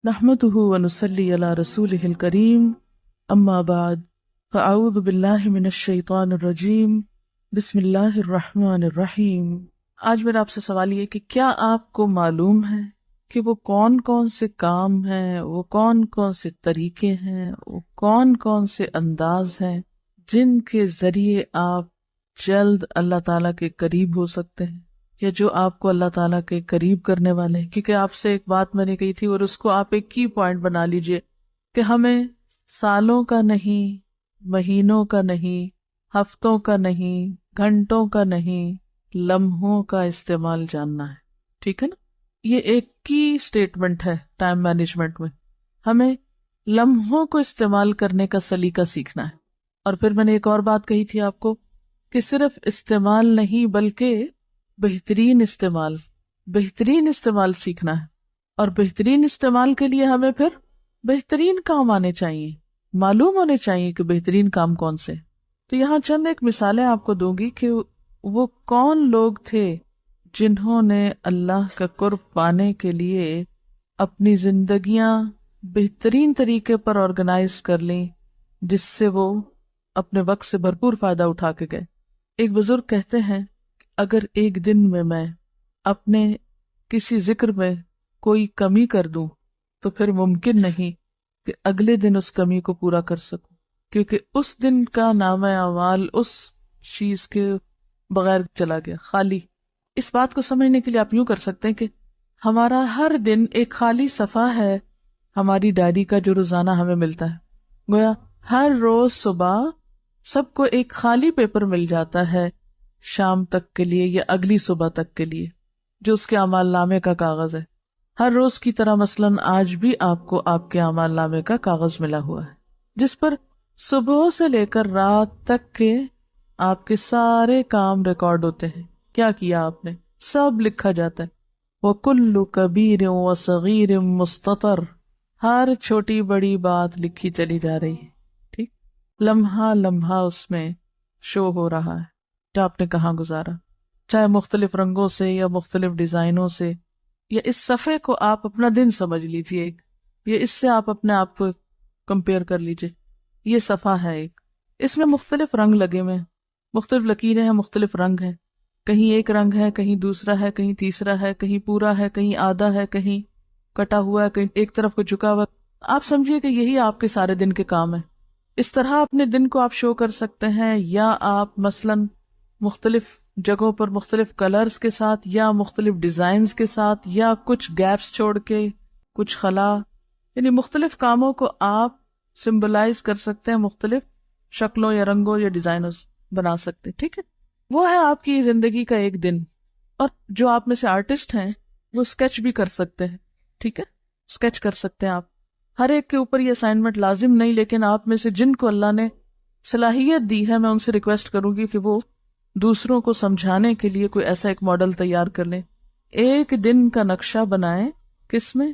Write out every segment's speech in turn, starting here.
نحمده ونصلي على رسوله الكريم اما بعد فاعوذ باللہ من الشیطان الرجیم بسم اللہ الرحمن الرحیم۔ آج میرا آپ سے سوال یہ کہ کیا آپ کو معلوم ہے کہ وہ کون کون سے کام ہیں، وہ کون کون سے طریقے ہیں، وہ کون کون سے انداز ہیں جن کے ذریعے آپ جلد اللہ تعالیٰ کے قریب ہو سکتے ہیں، یا جو آپ کو اللہ تعالیٰ کے قریب کرنے والے ہیں؟ کیونکہ آپ سے ایک بات میں نے کہی تھی اور اس کو آپ ایک کی پوائنٹ بنا لیجئے کہ ہمیں سالوں کا نہیں، مہینوں کا نہیں، ہفتوں کا نہیں، گھنٹوں کا نہیں، لمحوں کا استعمال جاننا ہے۔ ٹھیک ہے نا؟ یہ ایک کی سٹیٹمنٹ ہے ٹائم مینجمنٹ میں، ہمیں لمحوں کو استعمال کرنے کا سلیقہ سیکھنا ہے۔ اور پھر میں نے ایک اور بات کہی تھی آپ کو کہ صرف استعمال نہیں بلکہ بہترین استعمال سیکھنا ہے، اور بہترین استعمال کے لیے ہمیں پھر بہترین کام آنے چاہیے، معلوم ہونے چاہیے کہ بہترین کام کون سے۔ تو یہاں چند ایک مثالیں آپ کو دوں گی کہ وہ کون لوگ تھے جنہوں نے اللہ کا قرب پانے کے لیے اپنی زندگیاں بہترین طریقے پر آرگنائز کر لیں، جس سے وہ اپنے وقت سے بھرپور فائدہ اٹھا کے گئے۔ ایک بزرگ کہتے ہیں اگر ایک دن میں اپنے کسی ذکر میں کوئی کمی کر دوں تو پھر ممکن نہیں کہ اگلے دن اس کمی کو پورا کر سکوں، کیونکہ اس دن کا نام اعمال اس چیز کے بغیر چلا گیا، خالی۔ اس بات کو سمجھنے کے لیے آپ یوں کر سکتے ہیں کہ ہمارا ہر دن ایک خالی صفحہ ہے ہماری ڈائری کا جو روزانہ ہمیں ملتا ہے۔ گویا ہر روز صبح سب کو ایک خالی پیپر مل جاتا ہے شام تک کے لیے یا اگلی صبح تک کے لیے، جو اس کے اعمال نامے کا کاغذ ہے۔ ہر روز کی طرح مثلاً آج بھی آپ کو آپ کے اعمال نامے کا کاغذ ملا ہوا ہے، جس پر صبح سے لے کر رات تک کے آپ کے سارے کام ریکارڈ ہوتے ہیں، کیا کیا آپ نے سب لکھا جاتا ہے۔ وَكُلُّ كَبِيرٍ وَصَغِيرٍ مُسْتَطَرٍ، ہر چھوٹی بڑی بات لکھی چلی جا رہی ہے، ٹھیک، لمحہ لمحہ اس میں شو ہو رہا ہے کہ آپ نے کہاں گزارا، چاہے مختلف رنگوں سے یا مختلف ڈیزائنوں سے، یا اس صفحے کو آپ اپنا دن سمجھ لیجئے، یا اس سے آپ اپنے آپ کو کمپیئر کر لیجئے۔ یہ صفحہ ہے ایک، اس میں مختلف رنگ لگے ہوئے ہیں، مختلف لکیریں ہیں، مختلف رنگ ہیں، کہیں ایک رنگ ہے، کہیں دوسرا ہے، کہیں تیسرا ہے، کہیں پورا ہے، کہیں آدھا ہے، کہیں کٹا ہوا ہے، کہیں ایک طرف کو جھکا ہوا۔ آپ سمجھیے کہ یہی آپ کے سارے دن کے کام ہیں۔ اس طرح اپنے دن کو آپ شو کر سکتے ہیں، یا آپ مثلاً مختلف جگہوں پر مختلف کلرز کے ساتھ یا مختلف ڈیزائنز کے ساتھ، یا کچھ گیپس چھوڑ کے، کچھ خلا، یعنی مختلف کاموں کو آپ سمبلائز کر سکتے ہیں، مختلف شکلوں یا رنگوں یا ڈیزائنوں بنا سکتے ہیں۔ ٹھیک ہے، وہ ہے آپ کی زندگی کا ایک دن۔ اور جو آپ میں سے آرٹسٹ ہیں وہ اسکیچ بھی کر سکتے ہیں، ٹھیک ہے، اسکیچ کر سکتے ہیں آپ۔ ہر ایک کے اوپر یہ اسائنمنٹ لازم نہیں، لیکن آپ میں سے جن کو اللہ نے صلاحیت دی ہے، میں ان سے ریکویسٹ کروں گی کہ وہ دوسروں کو سمجھانے کے لیے کوئی ایسا ایک ماڈل تیار کر لیں، ایک دن کا نقشہ بنائیں، کس میں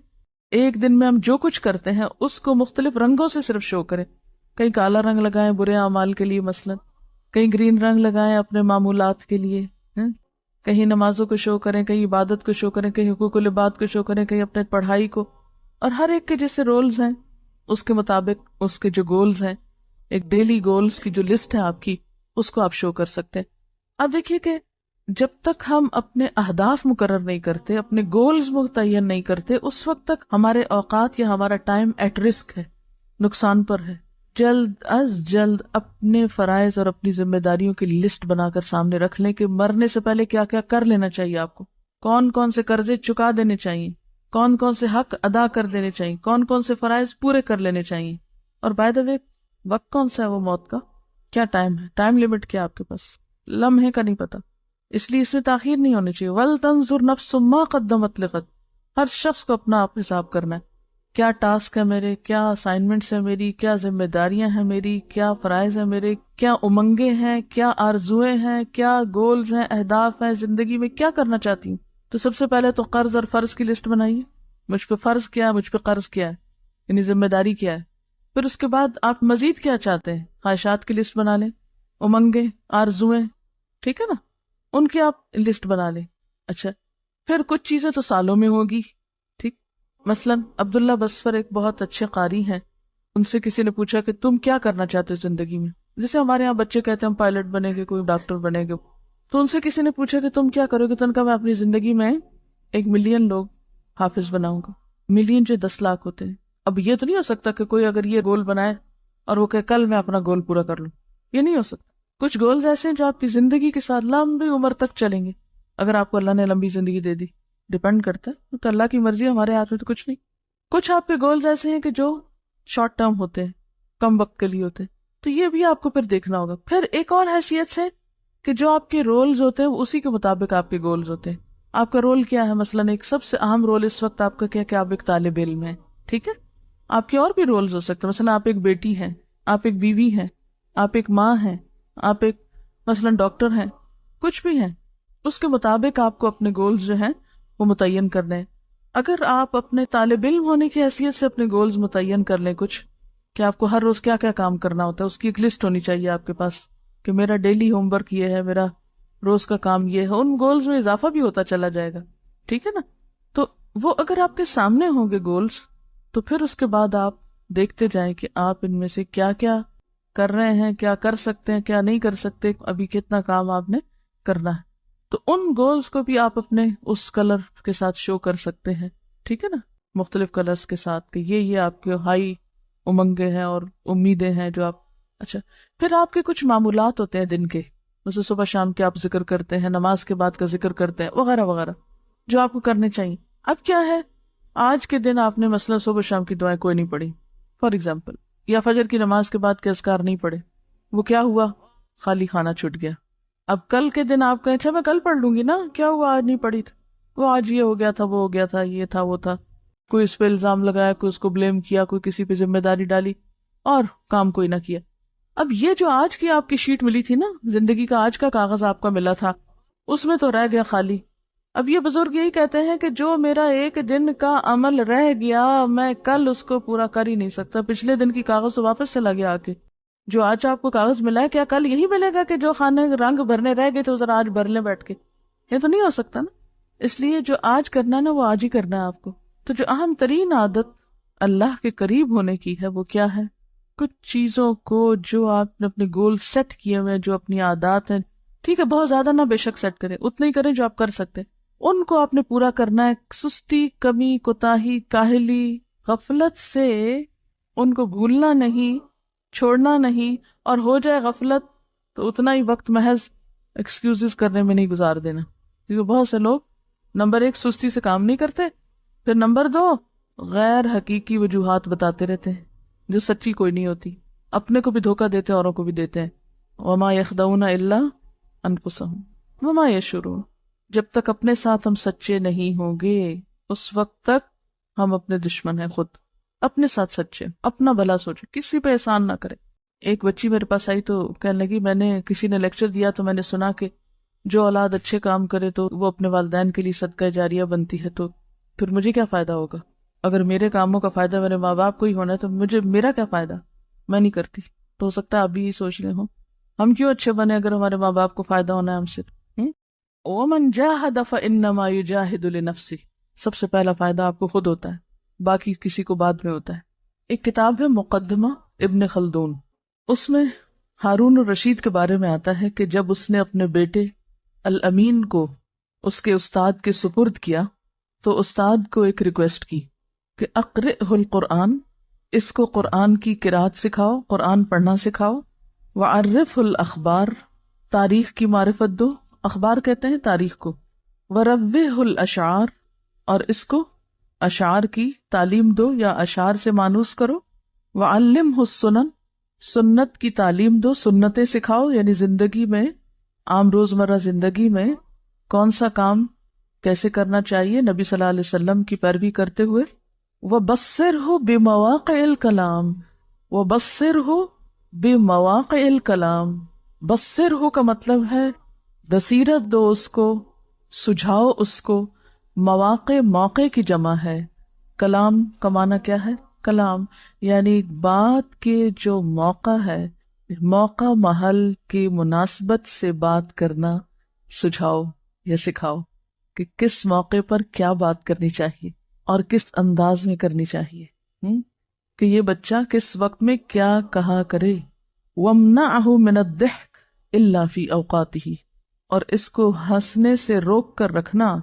ایک دن میں ہم جو کچھ کرتے ہیں اس کو مختلف رنگوں سے صرف شو کریں۔ کہیں کالا رنگ لگائیں برے اعمال کے لیے مثلا، کہیں گرین رنگ لگائیں اپنے معمولات کے لیے، کہیں نمازوں کو شو کریں، کہیں عبادت کو شو کریں، کہیں حقوق العباد کو شو کریں، کہیں اپنے پڑھائی کو، اور ہر ایک کے جیسے رولز ہیں اس کے مطابق اس کے جو گولز ہیں، ایک ڈیلی گولز کی جو لسٹ ہے آپ کی، اس کو آپ شو کر سکتے ہیں۔ اب دیکھیے کہ جب تک ہم اپنے اہداف مقرر نہیں کرتے، اپنے گولز متعین نہیں کرتے، اس وقت تک ہمارے اوقات یا ہمارا ٹائم ایٹ رسک ہے، نقصان پر ہے۔ جلد از جلد اپنے فرائض اور اپنی ذمہ داریوں کی لسٹ بنا کر سامنے رکھ لیں کہ مرنے سے پہلے کیا کیا کر لینا چاہیے آپ کو، کون کون سے قرضے چکا دینے چاہیے، کون کون سے حق ادا کر دینے چاہیے، کون کون سے فرائض پورے کر لینے چاہیے۔ اور بائی دا وے، وقت کون سا ہے وہ موت کا، کیا ٹائم ہے، ٹائم لمٹ کیا آپ کے پاس، لمحے کا نہیں پتا، اس لیے اس میں تاخیر نہیں ہونی چاہیے۔ وَلْتَنْظُرْ نَفْسٌ مَا قَدَّمَتْ لِغَدٍ، ہر شخص کو اپنا آپ حساب کرنا ہے، کیا ٹاسک ہے میرے، کیا اسائنمنٹس ہیں میری، کیا ذمہ داریاں ہیں میری، کیا فرائض ہیں میرے، کیا امنگیں ہیں، کیا آرزویں ہیں، کیا گولز ہیں، اہداف ہیں، زندگی میں کیا کرنا چاہتی ہوں۔ تو سب سے پہلے تو قرض اور فرض کی لسٹ بنائیے، مجھ پہ فرض کیا ہے، مجھ پہ قرض کیا ہے، یعنی ذمہ داری کیا ہے۔ پھر اس کے بعد آپ مزید کیا چاہتے ہیں، خواہشات کی لسٹ بنا لیں، امنگیں، آرزویں، ٹھیک ہے نا، ان کی آپ لسٹ بنا لیں۔ اچھا، پھر کچھ چیزیں تو سالوں میں ہوگی، ٹھیک، مثلا عبداللہ بسفر ایک بہت اچھے قاری ہیں، ان سے کسی نے پوچھا کہ تم کیا کرنا چاہتے ہو زندگی میں، جیسے ہمارے یہاں بچے کہتے ہیں ہم پائلٹ بنے گے، کوئی ڈاکٹر بنے گے، تو ان سے کسی نے پوچھا کہ تم کیا کرو گے، تو ان کا میں اپنی زندگی میں 1 ملین لوگ حافظ بناؤں گا۔ ملین جو 10 لاکھ ہوتے ہیں۔ اب یہ تو نہیں ہو سکتا کہ کوئی اگر یہ گول بنائے اور وہ کہ کل میں اپنا گول پورا کر لوں، یہ نہیں ہو سکتا۔ کچھ گولز ایسے ہیں جو آپ کی زندگی کے ساتھ لمبی عمر تک چلیں گے، اگر آپ کو اللہ نے لمبی زندگی دے دی، ڈیپینڈ کرتا ہے، تو اللہ کی مرضی، ہمارے ہاتھ میں تو کچھ نہیں۔ کچھ آپ کے گولز ایسے ہیں کہ جو شارٹ ٹرم ہوتے ہیں، کم وقت کے لیے ہوتے ہیں، تو یہ بھی آپ کو پھر دیکھنا ہوگا۔ پھر ایک اور حیثیت سے کہ جو آپ کے رولز ہوتے ہیں اسی کے مطابق آپ کے گولز ہوتے ہیں۔ آپ کا رول کیا ہے؟ مثلاً ایک سب سے اہم رول اس وقت آپ کا کیا کہ آپ ایک طالب علم ہیں، ٹھیک ہے؟ آپ کے اور بھی رولز ہو سکتے ہیں، مثلاً آپ ایک بیٹی ہیں، آپ ایک بیوی ہیں، آپ ایک ماں ہیں، آپ ایک مثلاً ڈاکٹر ہیں، کچھ بھی ہیں، اس کے مطابق آپ کو اپنے گولز جو ہیں وہ متعین کرنے ہیں۔ اگر آپ اپنے طالب علم ہونے کی حیثیت سے اپنے گولز متعین کر لیں کچھ، کہ آپ کو ہر روز کیا کیا کام کرنا ہوتا ہے، اس کی ایک لسٹ ہونی چاہیے آپ کے پاس، کہ میرا ڈیلی ہوم ورک یہ ہے، میرا روز کا کام یہ ہے، ان گولز میں اضافہ بھی ہوتا چلا جائے گا، ٹھیک ہے نا؟ تو وہ اگر آپ کے سامنے ہوں گے گولز، تو پھر اس کے بعد آپ دیکھتے جائیں کہ آپ ان میں سے کیا کیا کر رہے ہیں، کیا کر سکتے ہیں، کیا نہیں کر سکتے، ابھی کتنا کام آپ نے کرنا ہے۔ تو ان گولز کو بھی آپ اپنے اس کلر کے ساتھ شو کر سکتے ہیں، ٹھیک ہے نا؟ مختلف کلرز کے ساتھ کہ یہ آپ کے ہائی امنگیں ہیں اور امیدیں ہیں جو آپ۔ اچھا، پھر آپ کے کچھ معمولات ہوتے ہیں دن کے، جیسے صبح شام کے آپ ذکر کرتے ہیں، نماز کے بعد کا ذکر کرتے ہیں، وغیرہ وغیرہ، جو آپ کو کرنے چاہیے۔ اب کیا ہے، آج کے دن آپ نے مثلا صبح شام کی دعائیں کوئی نہیں پڑھی فار ایگزامپل، یا فجر کی نماز کے بعد کے اذکار نہیں پڑھے، وہ کیا ہوا؟ خالی خانہ چھٹ گیا۔ اب کل کے دن آپ کہیں اچھا میں کل پڑھ لوں گی نا، کیا ہوا آج نہیں پڑھی تھی، وہ آج یہ ہو گیا تھا، وہ ہو گیا تھا، یہ تھا وہ تھا، کوئی اس پہ الزام لگایا، کوئی اس کو بلیم کیا، کوئی کسی پہ ذمہ داری ڈالی، اور کام کوئی نہ کیا۔ اب یہ جو آج کی آپ کی شیٹ ملی تھی نا، زندگی کا آج کا کاغذ آپ کا ملا تھا، اس میں تو رہ گیا خالی۔ اب یہ بزرگ یہی کہتے ہیں کہ جو میرا ایک دن کا عمل رہ گیا، میں کل اس کو پورا کر ہی نہیں سکتا، پچھلے دن کی کاغذ تو واپس چلا گیا آ کے۔ جو آج آپ کو کاغذ ملا ہے، کیا کل یہی ملے گا کہ جو خانے رنگ بھرنے رہ گئے تو ذرا آج بھر لیں بیٹھ کے؟ یہ تو نہیں ہو سکتا نا۔ اس لیے جو آج کرنا نا وہ آج ہی کرنا ہے آپ کو۔ تو جو اہم ترین عادت اللہ کے قریب ہونے کی ہے وہ کیا ہے؟ کچھ چیزوں کو جو آپ نے اپنے گول سیٹ کیے ہوئے، جو اپنی عادات ہیں، ٹھیک ہے، بہت زیادہ نہ بے شک سیٹ کریں، اتنے ہی کریں جو آپ کر سکتے، ان کو آپ نے پورا کرنا ہے۔ سستی، کمی، کوتاہی، کاہلی، غفلت سے ان کو بھولنا نہیں، چھوڑنا نہیں، اور ہو جائے غفلت تو اتنا ہی وقت محض ایکسکیوزز کرنے میں نہیں گزار دینا، کیونکہ بہت سے لوگ نمبر 1 سستی سے کام نہیں کرتے، پھر نمبر 2 غیر حقیقی وجوہات بتاتے رہتے ہیں جو سچی کوئی نہیں ہوتی، اپنے کو بھی دھوکہ دیتے ہیں، اوروں کو بھی دیتے ہیں۔ وما یخدعون الا انفسهم وما یشعرون۔ جب تک اپنے ساتھ ہم سچے نہیں ہوں گے، اس وقت تک ہم اپنے دشمن ہیں خود۔ اپنے ساتھ سچے، اپنا بھلا سوچے، کسی پہ احسان نہ کرے۔ ایک بچی میرے پاس آئی تو کہنے لگی، میں نے کسی نے لیکچر دیا تو میں نے سنا کہ جو اولاد اچھے کام کرے تو وہ اپنے والدین کے لیے صدقہ جاریہ بنتی ہے، تو پھر مجھے کیا فائدہ ہوگا؟ اگر میرے کاموں کا فائدہ میرے ماں باپ کو ہی ہونا ہے تو میرا کیا فائدہ؟ میں نہیں کرتی۔ تو ہو سکتا ہے آپ بھی یہ سوچ لیں ہوں، ہم کیوں اچھے بنے اگر ہمارے ماں باپ کو فائدہ ہونا ہے ہم سے؟ وَمَنْ جَاهَدَ فَإِنَّمَا يُجَاهِدُ لِنَفْسِهِ۔ سب سے پہلا فائدہ آپ کو خود ہوتا ہے، باقی کسی کو بعد میں ہوتا ہے۔ ایک کتاب ہے مقدمہ ابن خلدون، اس میں ہارون الرشید کے بارے میں آتا ہے کہ جب اس نے اپنے بیٹے الامین کو اس کے استاد کے سپرد کیا تو استاد کو ایک ریکویسٹ کی کہ اقرئہ القرآن، اس کو قرآن کی قرات سکھاؤ، قرآن پڑھنا سکھاؤ، وعرفہ الاخبار، تاریخ کی معرفت دو، اخبار کہتے ہیں تاریخ کو، وروّہ الاشعار، اور اس کو اشعار کی تعلیم دو یا اشعار سے مانوس کرو، وعلمہ السنن، سنت کی تعلیم دو، سنتیں سکھاؤ، یعنی زندگی میں، عام روزمرہ زندگی میں کون سا کام کیسے کرنا چاہیے نبی صلی اللہ علیہ وسلم کی پیروی کرتے ہوئے۔ وبصرہ بمواقع الکلام، وبصرہ بمواقع الکلام، بصرہ کا مطلب ہے بصیرت دو اس کو، سجھاؤ اس کو، مواقع موقع کی جمع ہے، کلام کا معنی کیا ہے؟ کلام یعنی بات کے جو موقع ہے، موقع محل کی مناسبت سے بات کرنا سجھاؤ یا سکھاؤ کہ کس موقع پر کیا بات کرنی چاہیے۔ اور کس انداز میں کرنی چاہیے، کہ یہ بچہ کس وقت میں کیا کہا کرے۔ وَامْنَعْهُ مِنَ الضِّحْكِ إِلَّا فِي أَوْقَاتِهِ، اور اس کو ہنسنے سے روک کر رکھنا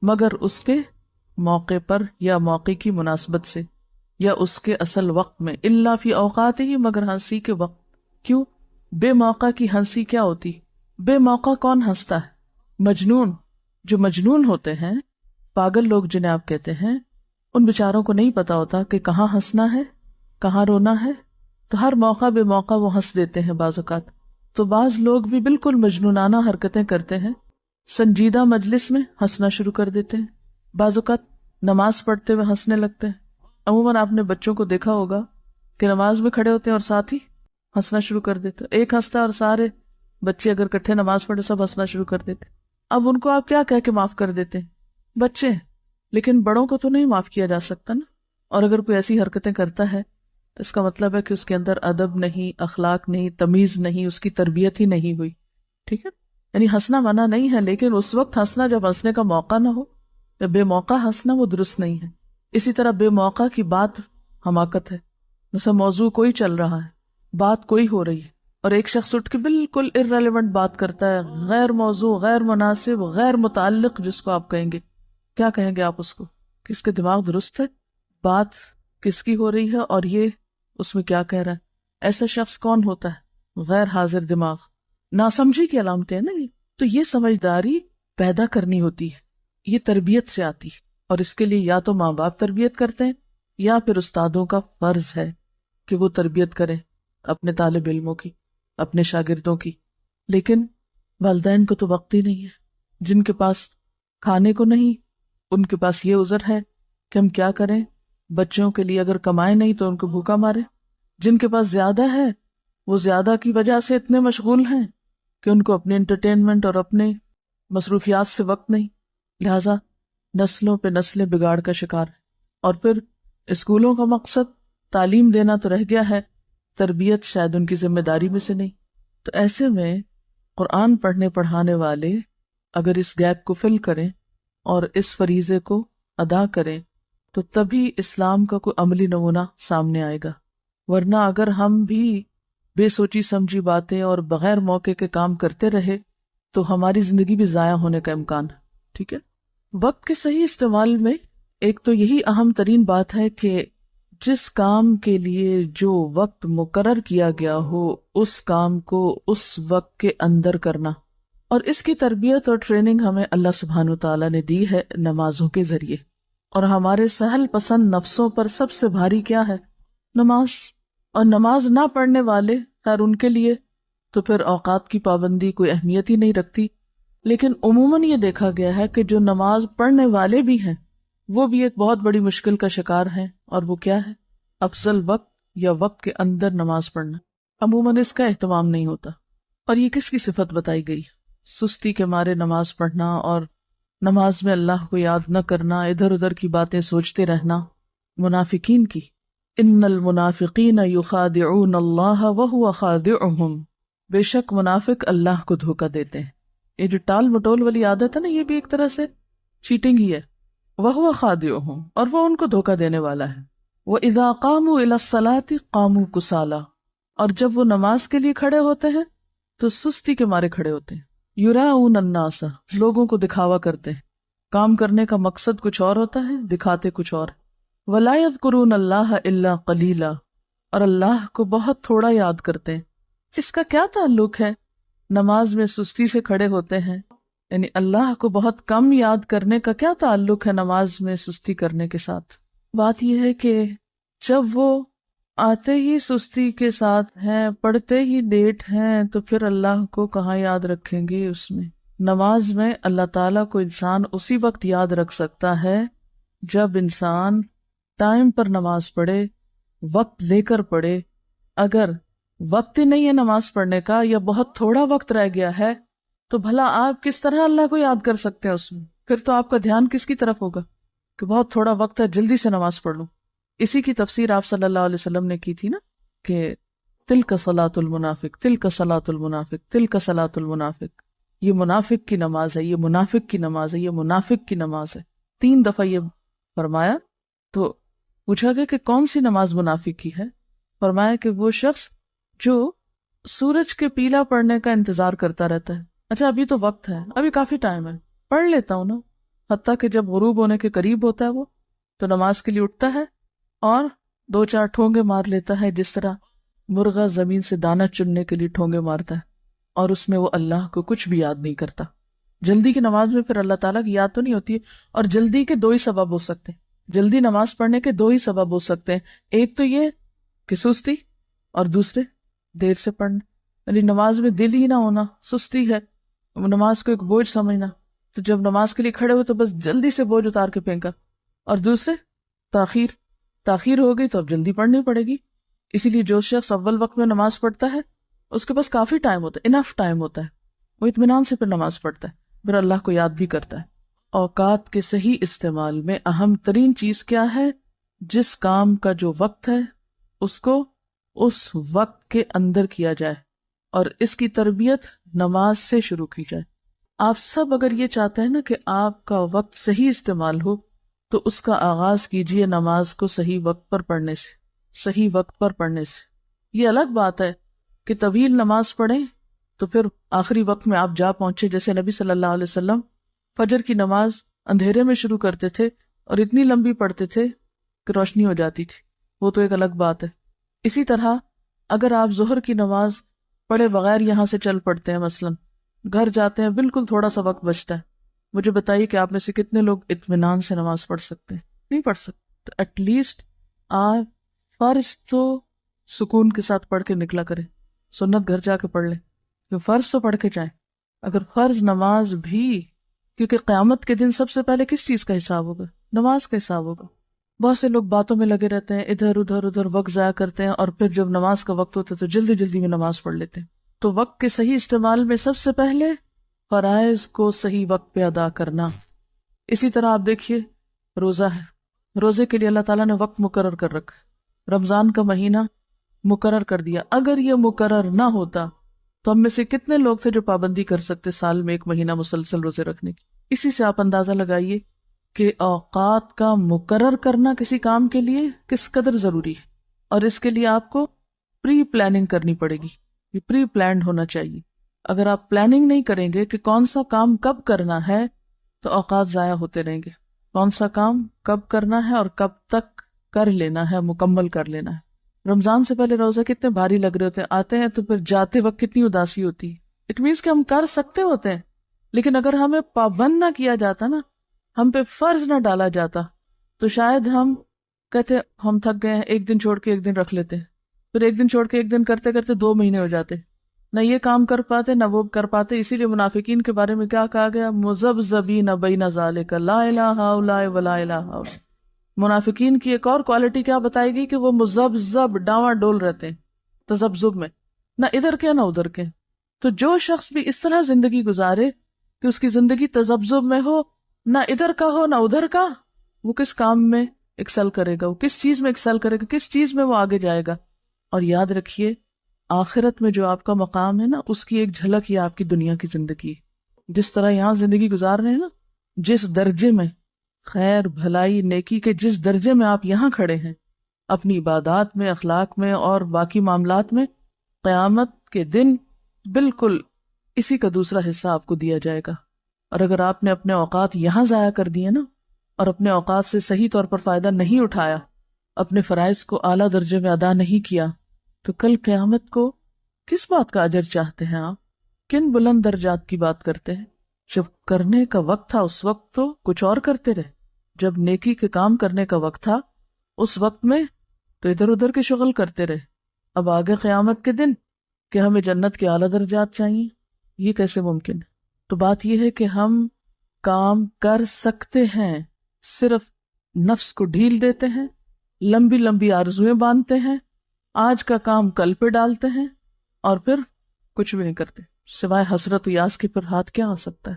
مگر اس کے موقع پر یا موقع کی مناسبت سے یا اس کے اصل وقت میں۔ إِلَّا فِي أَوْقَاتِهِ، مگر ہنسی کے وقت۔ کیوں؟ بے موقع کی ہنسی کیا ہوتی؟ بے موقع کون ہنستا ہے؟ مجنون۔ جو مجنون ہوتے ہیں، پاگل لوگ جنہیں آپ کہتے ہیں، ان بیچاروں کو نہیں پتا ہوتا کہ کہاں ہنسنا ہے کہاں رونا ہے، تو ہر موقع بے موقع وہ ہنس دیتے ہیں بعض اوقات۔ تو بعض لوگ بھی بالکل مجنونانہ حرکتیں کرتے ہیں، سنجیدہ مجلس میں ہنسنا شروع کر دیتے ہیں، بعض اوقات نماز پڑھتے ہوئے ہنسنے لگتے ہیں۔ عموماً آپ نے بچوں کو دیکھا ہوگا کہ نماز میں کھڑے ہوتے ہیں اور ساتھ ہی ہنسنا شروع کر دیتے، ایک ہنستا اور سارے بچے اگر کٹھے نماز پڑھے سب ہنسنا شروع کر دیتے۔ اب ان کو آپ کیا کہہ کے معاف کر دیتے ہیں؟ بچے ہیں، لیکن بڑوں کو تو نہیں معاف کیا جا سکتا نا۔ اور اگر کوئی ایسی حرکتیں کرتا ہے تو اس کا مطلب ہے کہ اس کے اندر ادب نہیں، اخلاق نہیں، تمیز نہیں، اس کی تربیت ہی نہیں ہوئی، ٹھیک ہے؟ یعنی ہنسنا منع نہیں ہے، لیکن اس وقت ہنسنا جب ہنسنے کا موقع نہ ہو، یا بے موقع ہنسنا، وہ درست نہیں ہے۔ اسی طرح بے موقع کی بات حماقت ہے۔ مثلا موضوع کوئی چل رہا ہے، بات کوئی ہو رہی ہے، اور ایک شخص اٹھ کے بالکل irrelevant بات کرتا ہے، غیر موضوع، غیر مناسب، غیر متعلق، جس کو آپ کہیں گے، کیا کہیں گے آپ اس کو؟ کہ اس کے دماغ درست ہے، بات کس کی ہو رہی ہے اور یہ اس میں کیا کہہ رہا ہے؟ ایسا شخص کون ہوتا ہے؟ غیر حاضر دماغ۔ ناسمجھی کی علامتیں ہیں نا یہ۔ تو یہ سمجھداری پیدا کرنی ہوتی ہے، یہ تربیت سے آتی ہے، اور اس کے لیے یا تو ماں باپ تربیت کرتے ہیں یا پھر استادوں کا فرض ہے کہ وہ تربیت کریں اپنے طالب علموں کی، اپنے شاگردوں کی۔ لیکن والدین کو تو وقت ہی نہیں ہے، جن کے پاس کھانے کو نہیں، ان کے پاس یہ عذر ہے کہ ہم کیا کریں، بچوں کے لیے اگر کمائیں نہیں تو ان کو بھوکا مارے۔ جن کے پاس زیادہ ہے، وہ زیادہ کی وجہ سے اتنے مشغول ہیں کہ ان کو اپنے انٹرٹینمنٹ اور اپنے مصروفیات سے وقت نہیں، لہذا نسلوں پہ نسلیں بگاڑ کا شکار ہیں۔ اور پھر اسکولوں کا مقصد تعلیم دینا تو رہ گیا ہے، تربیت شاید ان کی ذمہ داری میں سے نہیں۔ تو ایسے میں قرآن پڑھنے پڑھانے والے اگر اس گیپ کو فل کریں اور اس فریضے کو ادا کریں تو تبھی اسلام کا کوئی عملی نمونہ سامنے آئے گا۔ ورنہ اگر ہم بھی بے سوچی سمجھی باتیں اور بغیر موقع کے کام کرتے رہے تو ہماری زندگی بھی ضائع ہونے کا امکان ہے، ٹھیک ہے؟ وقت کے صحیح استعمال میں ایک تو یہی اہم ترین بات ہے کہ جس کام کے لیے جو وقت مقرر کیا گیا ہو اس کام کو اس وقت کے اندر کرنا، اور اس کی تربیت اور ٹریننگ ہمیں اللہ سبحانہ وتعالیٰ نے دی ہے نمازوں کے ذریعے۔ اور ہمارے سہل پسند نفسوں پر سب سے بھاری کیا ہے؟ نماز۔ اور نماز نہ پڑھنے والے، خیر ان کے لیے تو پھر اوقات کی پابندی کوئی اہمیت ہی نہیں رکھتی، لیکن عموماً یہ دیکھا گیا ہے کہ جو نماز پڑھنے والے بھی ہیں وہ بھی ایک بہت بڑی مشکل کا شکار ہیں، اور وہ کیا ہے؟ افضل وقت یا وقت کے اندر نماز پڑھنا۔ عموماً اس کا اہتمام نہیں ہوتا۔ اور یہ کس کی صفت بتائی گئی؟ سستی کے مارے نماز پڑھنا اور نماز میں اللہ کو یاد نہ کرنا، ادھر ادھر کی باتیں سوچتے رہنا، منافقین کی۔ ان المنافقین یخادعون اللہ وہو خادعهم، بے شک منافق اللہ کو دھوکہ دیتے ہیں۔ یہ جو ٹال مٹول والی عادت ہے نا، یہ بھی ایک طرح سے چیٹنگ ہی ہے۔ وہو خادعهم، اور وہ ان کو دھوکہ دینے والا ہے۔ وَإِذَا قَامُوا إِلَى الصَّلَاةِ قَامُوا كُسَالَىٰ، اور جب وہ نماز کے لیے کھڑے ہوتے ہیں تو سستی کے مارے کھڑے ہوتے ہیں۔ یراؤن الناس، لوگوں کو دکھاوا کرتے ہیں، کام کرنے کا مقصد کچھ اور ہوتا ہے، دکھاتے کچھ اور۔ وَلَا يَذْكُرُونَ اللَّهَ إِلَّا قَلِيلًا، اور اللہ کو بہت تھوڑا یاد کرتے ہیں۔ اس کا کیا تعلق ہے نماز میں سستی سے کھڑے ہوتے ہیں؟ یعنی اللہ کو بہت کم یاد کرنے کا کیا تعلق ہے نماز میں سستی کرنے کے ساتھ؟ بات یہ ہے کہ جب وہ آتے ہی سستی کے ساتھ ہیں، پڑھتے ہی لیٹ ہیں، تو پھر اللہ کو کہاں یاد رکھیں گے اس میں؟ نماز میں اللہ تعالیٰ کو انسان اسی وقت یاد رکھ سکتا ہے جب انسان ٹائم پر نماز پڑھے، وقت لے کر پڑھے۔ اگر وقت ہی نہیں ہے نماز پڑھنے کا یا بہت تھوڑا وقت رہ گیا ہے تو بھلا آپ کس طرح اللہ کو یاد کر سکتے ہیں اس میں؟ پھر تو آپ کا دھیان کس کی طرف ہوگا کہ بہت تھوڑا وقت ہے، جلدی سے نماز پڑھ لوں۔ اسی کی تفسیر آپ صلی اللہ علیہ وسلم نے کی تھی نا کہ تلک صلاۃ المنافق، تلک صلاۃ المنافق، تلک صلاۃ المنافق، یہ منافق کی نماز ہے، یہ منافق کی نماز ہے، یہ منافق کی نماز ہے۔ 3 دفعہ یہ فرمایا تو پوچھا گیا کہ کون سی نماز منافق کی ہے؟ فرمایا کہ وہ شخص جو سورج کے پیلا پڑنے کا انتظار کرتا رہتا ہے. اچھا ابھی تو وقت ہے، ابھی کافی ٹائم ہے، پڑھ لیتا ہوں نا. حتیٰ کہ جب غروب ہونے کے قریب ہوتا ہے وہ تو نماز کے لیے اٹھتا ہے اور 2-4 ٹھونگے مار لیتا ہے، جس طرح مرغا زمین سے دانہ چننے کے لیے ٹھونگے مارتا ہے، اور اس میں وہ اللہ کو کچھ بھی یاد نہیں کرتا. جلدی کی نماز میں پھر اللہ تعالیٰ کی یاد تو نہیں ہوتی ہے. اور جلدی کے 2 ہی سبب ہو سکتے ہیں، جلدی نماز پڑھنے کے 2 ہی سبب ہو سکتے ہیں. ایک تو یہ کہ سستی، اور دوسرے دیر سے پڑھنا. یعنی نماز میں دل ہی نہ ہونا سستی ہے، نماز کو ایک بوجھ سمجھنا. تو جب نماز کے لیے کھڑے ہوئے تو بس جلدی سے بوجھ اتار کے پھینکا. اور دوسرے تاخیر ہو گئی تو اب جلدی پڑھنی پڑے گی. اسی لیے جو شخص اول وقت میں نماز پڑھتا ہے اس کے پاس کافی ٹائم ہوتا ہے، انف ٹائم ہوتا ہے، وہ اطمینان سے پھر نماز پڑھتا ہے، پھر اللہ کو یاد بھی کرتا ہے. اوقات کے صحیح استعمال میں اہم ترین چیز کیا ہے؟ جس کام کا جو وقت ہے اس کو اس وقت کے اندر کیا جائے، اور اس کی تربیت نماز سے شروع کی جائے. آپ سب اگر یہ چاہتے ہیں نا کہ آپ کا وقت صحیح استعمال ہو تو اس کا آغاز کیجئے نماز کو صحیح وقت پر پڑھنے سے، صحیح وقت پر پڑھنے سے. یہ الگ بات ہے کہ طویل نماز پڑھیں تو پھر آخری وقت میں آپ جا پہنچے. جیسے نبی صلی اللہ علیہ وسلم فجر کی نماز اندھیرے میں شروع کرتے تھے اور اتنی لمبی پڑھتے تھے کہ روشنی ہو جاتی تھی، وہ تو ایک الگ بات ہے. اسی طرح اگر آپ ظہر کی نماز پڑھے بغیر یہاں سے چل پڑتے ہیں، مثلا گھر جاتے ہیں، بالکل تھوڑا سا وقت بچتا ہے، مجھے بتائیے کہ آپ میں سے کتنے لوگ اطمینان سے نماز پڑھ سکتے ہیں؟ نہیں پڑھ سکتے. تو ایٹ لیسٹ آپ فرض تو سکون کے ساتھ پڑھ کے نکلا کریں، سنت گھر جا کے پڑھ لیں، کہ فرض تو پڑھ کے جائیں. اگر فرض نماز بھی، کیونکہ قیامت کے دن سب سے پہلے کس چیز کا حساب ہوگا؟ نماز کا حساب ہوگا. بہت سے لوگ باتوں میں لگے رہتے ہیں، ادھر ادھر وقت ضائع کرتے ہیں، اور پھر جب نماز کا وقت ہوتا ہے تو جلدی جلدی میں نماز پڑھ لیتے ہیں. تو وقت کے صحیح استعمال میں سب سے پہلے فرائض کو صحیح وقت پہ ادا کرنا. اسی طرح آپ دیکھیے روزہ ہے، روزے کے لیے اللہ تعالیٰ نے وقت مقرر کر رکھا ہے، رمضان کا مہینہ مقرر کر دیا. اگر یہ مقرر نہ ہوتا تو ہم میں سے کتنے لوگ تھے جو پابندی کر سکتے سال میں 1 مہینہ مسلسل روزے رکھنے کی؟ اسی سے آپ اندازہ لگائیے کہ اوقات کا مقرر کرنا کسی کام کے لیے کس قدر ضروری ہے. اور اس کے لیے آپ کو پری پلاننگ کرنی پڑے گی، یہ پری پلانڈ ہونا چاہیے. اگر آپ پلاننگ نہیں کریں گے کہ کون سا کام کب کرنا ہے تو اوقات ضائع ہوتے رہیں گے. کون سا کام کب کرنا ہے اور کب تک کر لینا ہے، مکمل کر لینا ہے. رمضان سے پہلے روزے کتنے بھاری لگ رہے ہوتے ہیں، آتے ہیں تو پھر جاتے وقت کتنی اداسی ہوتی ہے. اٹ مینس کہ ہم کر سکتے ہوتے ہیں، لیکن اگر ہمیں پابند نہ کیا جاتا نا، ہم پہ فرض نہ ڈالا جاتا، تو شاید ہم کہتے ہم تھک گئے ہیں، 1 دن چھوڑ کے 1 دن رکھ لیتے، پھر 1 دن چھوڑ کے 1 دن کرتے کرتے 2 مہینے ہو جاتے، نہ یہ کام کر پاتے نہ وہ کر پاتے. اسی لیے منافقین کے بارے میں کیا کہا گیا؟ مذبذبین بین ذالک لا الہ الا ولا الہ الا. منافقین کی ایک اور کوالٹی کیا بتائی گئی؟ کہ وہ مذبذب، ڈاواں ڈول رہتے ہیں تذبذب میں، نہ ادھر کے نہ ادھر کے. تو جو شخص بھی اس طرح زندگی گزارے کہ اس کی زندگی تذبذب میں ہو، نہ ادھر کا ہو نہ ادھر کا، وہ کس کام میں ایکسل کرے گا؟ وہ کس چیز میں ایکسل کرے گا؟ کس چیز میں وہ آگے جائے گا؟ اور یاد رکھیے آخرت میں جو آپ کا مقام ہے نا، اس کی ایک جھلک یہ آپ کی دنیا کی زندگی. جس طرح یہاں زندگی گزار رہے ہیں نا، جس درجے میں خیر بھلائی نیکی کے جس درجے میں آپ یہاں کھڑے ہیں اپنی عبادات میں، اخلاق میں اور باقی معاملات میں، قیامت کے دن بالکل اسی کا دوسرا حصہ آپ کو دیا جائے گا. اور اگر آپ نے اپنے اوقات یہاں ضائع کر دیے نا، اور اپنے اوقات سے صحیح طور پر فائدہ نہیں اٹھایا، اپنے فرائض کو اعلیٰ درجے میں ادا نہیں کیا، تو کل قیامت کو کس بات کا اجر چاہتے ہیں آپ؟ کن بلند درجات کی بات کرتے ہیں؟ جب کرنے کا وقت تھا اس وقت تو کچھ اور کرتے رہے، جب نیکی کے کام کرنے کا وقت تھا اس وقت میں تو ادھر ادھر کے شغل کرتے رہے. اب آگے قیامت کے دن کہ ہمیں جنت کے اعلیٰ درجات چاہیے، یہ کیسے ممکن ہے؟ تو بات یہ ہے کہ ہم کام کر سکتے ہیں، صرف نفس کو ڈھیل دیتے ہیں، لمبی لمبی آرزویں باندھتے ہیں، آج کا کام کل پہ ڈالتے ہیں، اور پھر کچھ بھی نہیں کرتے سوائے حسرت و یاس کے. پر ہاتھ کیا آ سکتا ہے؟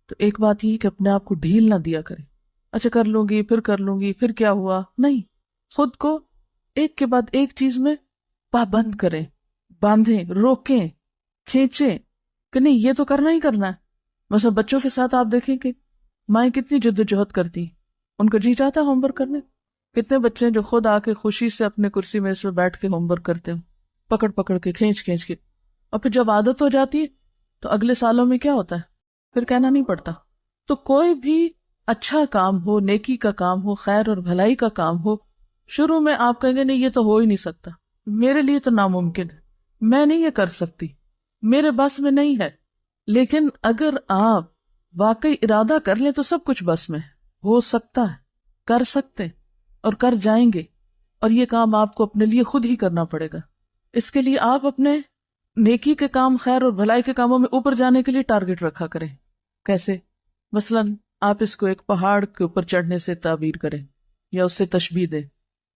تو ایک بات یہ کہ اپنے آپ کو ڈھیل نہ دیا کریں. اچھا کر لوں گی، پھر کر لوں گی، پھر کیا ہوا؟ نہیں، خود کو ایک کے بعد ایک چیز میں پابند کریں، باندھیں، روکیں، کھینچیں کہ نہیں یہ تو کرنا ہی کرنا ہے. مثلا بچوں کے ساتھ آپ دیکھیں کہ مائیں کتنی جد و جہد کرتی، ان کو جی چاہتا ہے ہوم ورک کرنے، کتنے بچے ہیں جو خود آ کے خوشی سے اپنے کرسی میں اس میں بیٹھ کے ہوم ورک کرتے ہیں، پکڑ پکڑ کے، کھینچ کھینچ کے، اور پھر جب عادت ہو جاتی ہے تو اگلے سالوں میں کیا ہوتا ہے، پھر کہنا نہیں پڑتا۔ تو کوئی بھی اچھا کام ہو، نیکی کا کام ہو، خیر اور بھلائی کا کام ہو، شروع میں آپ کہیں گے نہیں یہ تو ہو ہی نہیں سکتا، میرے لیے تو ناممکن ہے، میں نہیں یہ کر سکتی، میرے بس میں نہیں ہے۔ لیکن اگر آپ واقعی ارادہ کر لیں تو سب کچھ بس میں ہے، ہو سکتا ہے، کر سکتے اور کر جائیں گے۔ اور یہ کام آپ کو اپنے لیے خود ہی کرنا پڑے گا۔ اس کے لیے آپ اپنے نیکی کے کام، خیر اور بھلائی کے کاموں میں اوپر جانے کے لیے ٹارگٹ رکھا کریں۔ کیسے؟ مثلاً آپ اس کو ایک پہاڑ کے اوپر چڑھنے سے تعبیر کریں یا اس سے تشبیہ دیں۔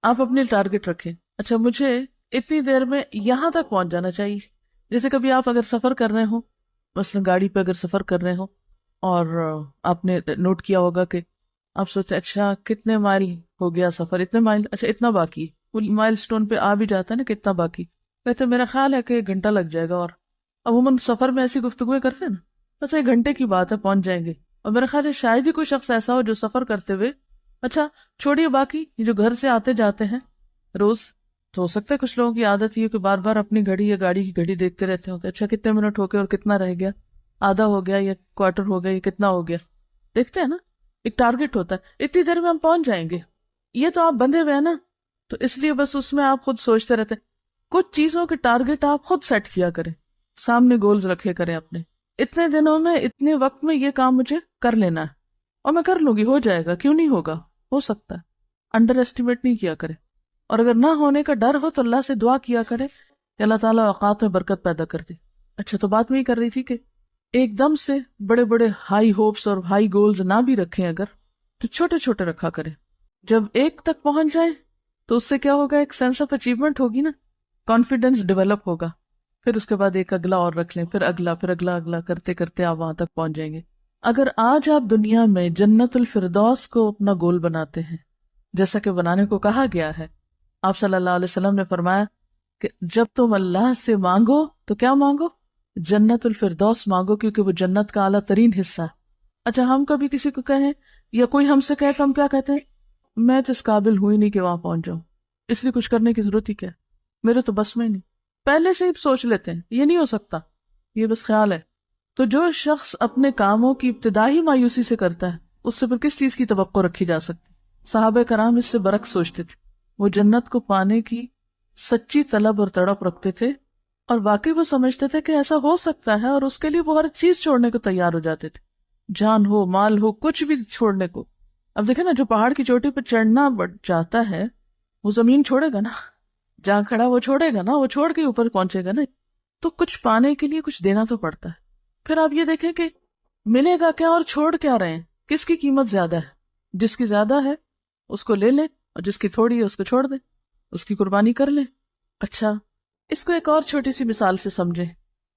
آپ اپنے ٹارگٹ رکھیں، اچھا مجھے اتنی دیر میں یہاں تک پہنچ جانا چاہیے۔ جیسے کبھی آپ اگر سفر کر رہے ہوں، مثلاً گاڑی پہ اگر سفر کر رہے ہوں اور آپ نے نوٹ کیا ہوگا کہ آپ سوچیں اچھا کتنے مائل ہو گیا سفر، اتنے مائل، اچھا اتنا باقی، وہ مائل سٹون پہ آ بھی جاتا ہے نا کتنا باقی، کہتے میرا خیال ہے کہ 1 گھنٹہ لگ جائے گا۔ اور عموماً سفر میں ایسی گفتگویں کرتے ہیں نا، بس 1 گھنٹے کی بات ہے پہنچ جائیں گے۔ اور میرا خیال ہے شاید ہی کوئی شخص ایسا ہو جو سفر کرتے ہوئے، اچھا چھوڑیے باقی یہ جو گھر سے آتے جاتے ہیں روز، تو ہو سکتا ہے کچھ لوگوں کی عادت یہ کہ بار بار اپنی گھڑی یا گاڑی کی گھڑی دیکھتے رہتے ہوں کہ اچھا کتنے منٹ ہو گئے اور کتنا رہ گیا، آدھا ہو گیا یا کوارٹر ہو گیا یا کتنا ہو گیا، دیکھتے ہیں نا، ایک ٹارگٹ ہوتا ہے اتنی دیر میں ہم پہنچ جائیں گے۔ یہ تو آپ بندھے ہوئے ہیں نا، تو اس لیے بس اس میں آپ خود سوچتے رہتے ہیں۔ کچھ چیزوں کے ٹارگٹ آپ خود سیٹ کیا کریں، سامنے گولز رکھے کریں اپنے، اتنے دنوں میں اتنے وقت میں یہ کام مجھے کر لینا ہے اور میں کر لوں گی، ہو جائے گا، کیوں نہیں ہوگا، ہو سکتا ہے۔ انڈر ایسٹیمیٹ نہیں کیا کرے، اور اگر نہ ہونے کا ڈر ہو تو اللہ سے دعا کیا کرے کہ اللہ تعالیٰ اوقات میں برکت پیدا کر دے۔ اچھا تو بات میں ہی کر رہی تھی کہ ایک دم سے بڑے بڑے ہائی ہوپس اور ہائی گولز نہ بھی رکھیں اگر، تو چھوٹے چھوٹے رکھا کریں۔ جب ایک تک پہنچ جائیں تو اس سے کیا ہوگا، ایک سینس آف اچیومنٹ ہوگی نا، کانفیڈنس ڈیولپ ہوگا، پھر اس کے بعد ایک اگلا اور رکھ لیں، پھر اگلا، پھر اگلا، اگلا کرتے کرتے آپ وہاں تک پہنچ جائیں گے۔ اگر آج آپ دنیا میں جنت الفردوس کو اپنا گول بناتے ہیں، جیسا کہ بنانے کو کہا گیا ہے، آپ صلی اللہ علیہ وسلم نے فرمایا کہ جب تم اللہ سے مانگو تو کیا مانگو، جنت الفردوس مانگو، کیونکہ وہ جنت کا اعلیٰ ترین حصہ ہے۔ اچھا ہم کبھی کسی کو کہیں یا کوئی ہم سے کہے تو ہم کیا کہتے ہیں، میں تو اس قابل ہوئی نہیں کہ وہاں پہنچ جاؤں، اس لیے کچھ کرنے کی ضرورت ہی کیا، میرے تو بس میں نہیں، پہلے سے ہی سوچ لیتے ہیں یہ نہیں ہو سکتا، یہ بس خیال ہے۔ تو جو شخص اپنے کاموں کی ابتدائی مایوسی سے کرتا ہے اس سے پھر کس چیز کی توقع رکھی جا سکتی؟ صحابہ کرام اس سے برعکس سوچتے تھے، وہ جنت کو پانے کی سچی طلب اور تڑپ رکھتے تھے، اور واقعی وہ سمجھتے تھے کہ ایسا ہو سکتا ہے، اور اس کے لیے وہ ہر چیز چھوڑنے کو تیار ہو جاتے تھے، جان ہو، مال ہو، کچھ بھی چھوڑنے کو۔ اب دیکھیں نا، جو پہاڑ کی چوٹی پہ چڑھنا چاہتا ہے وہ زمین چھوڑے گا نا، جہاں کھڑا وہ چھوڑے گا نا، وہ چھوڑ کے اوپر پہنچے گا نا، تو کچھ پانے کے لیے کچھ دینا تو پڑتا ہے۔ پھر آپ یہ دیکھیں کہ ملے گا کیا اور چھوڑ کیا رہے ہیں، کس کی قیمت زیادہ ہے؟ جس کی زیادہ ہے اس کو لے لیں، اور جس کی تھوڑی ہے اس کو چھوڑ دیں، اس کی قربانی کر لیں۔ اچھا اس کو ایک اور چھوٹی سی مثال سے سمجھیں۔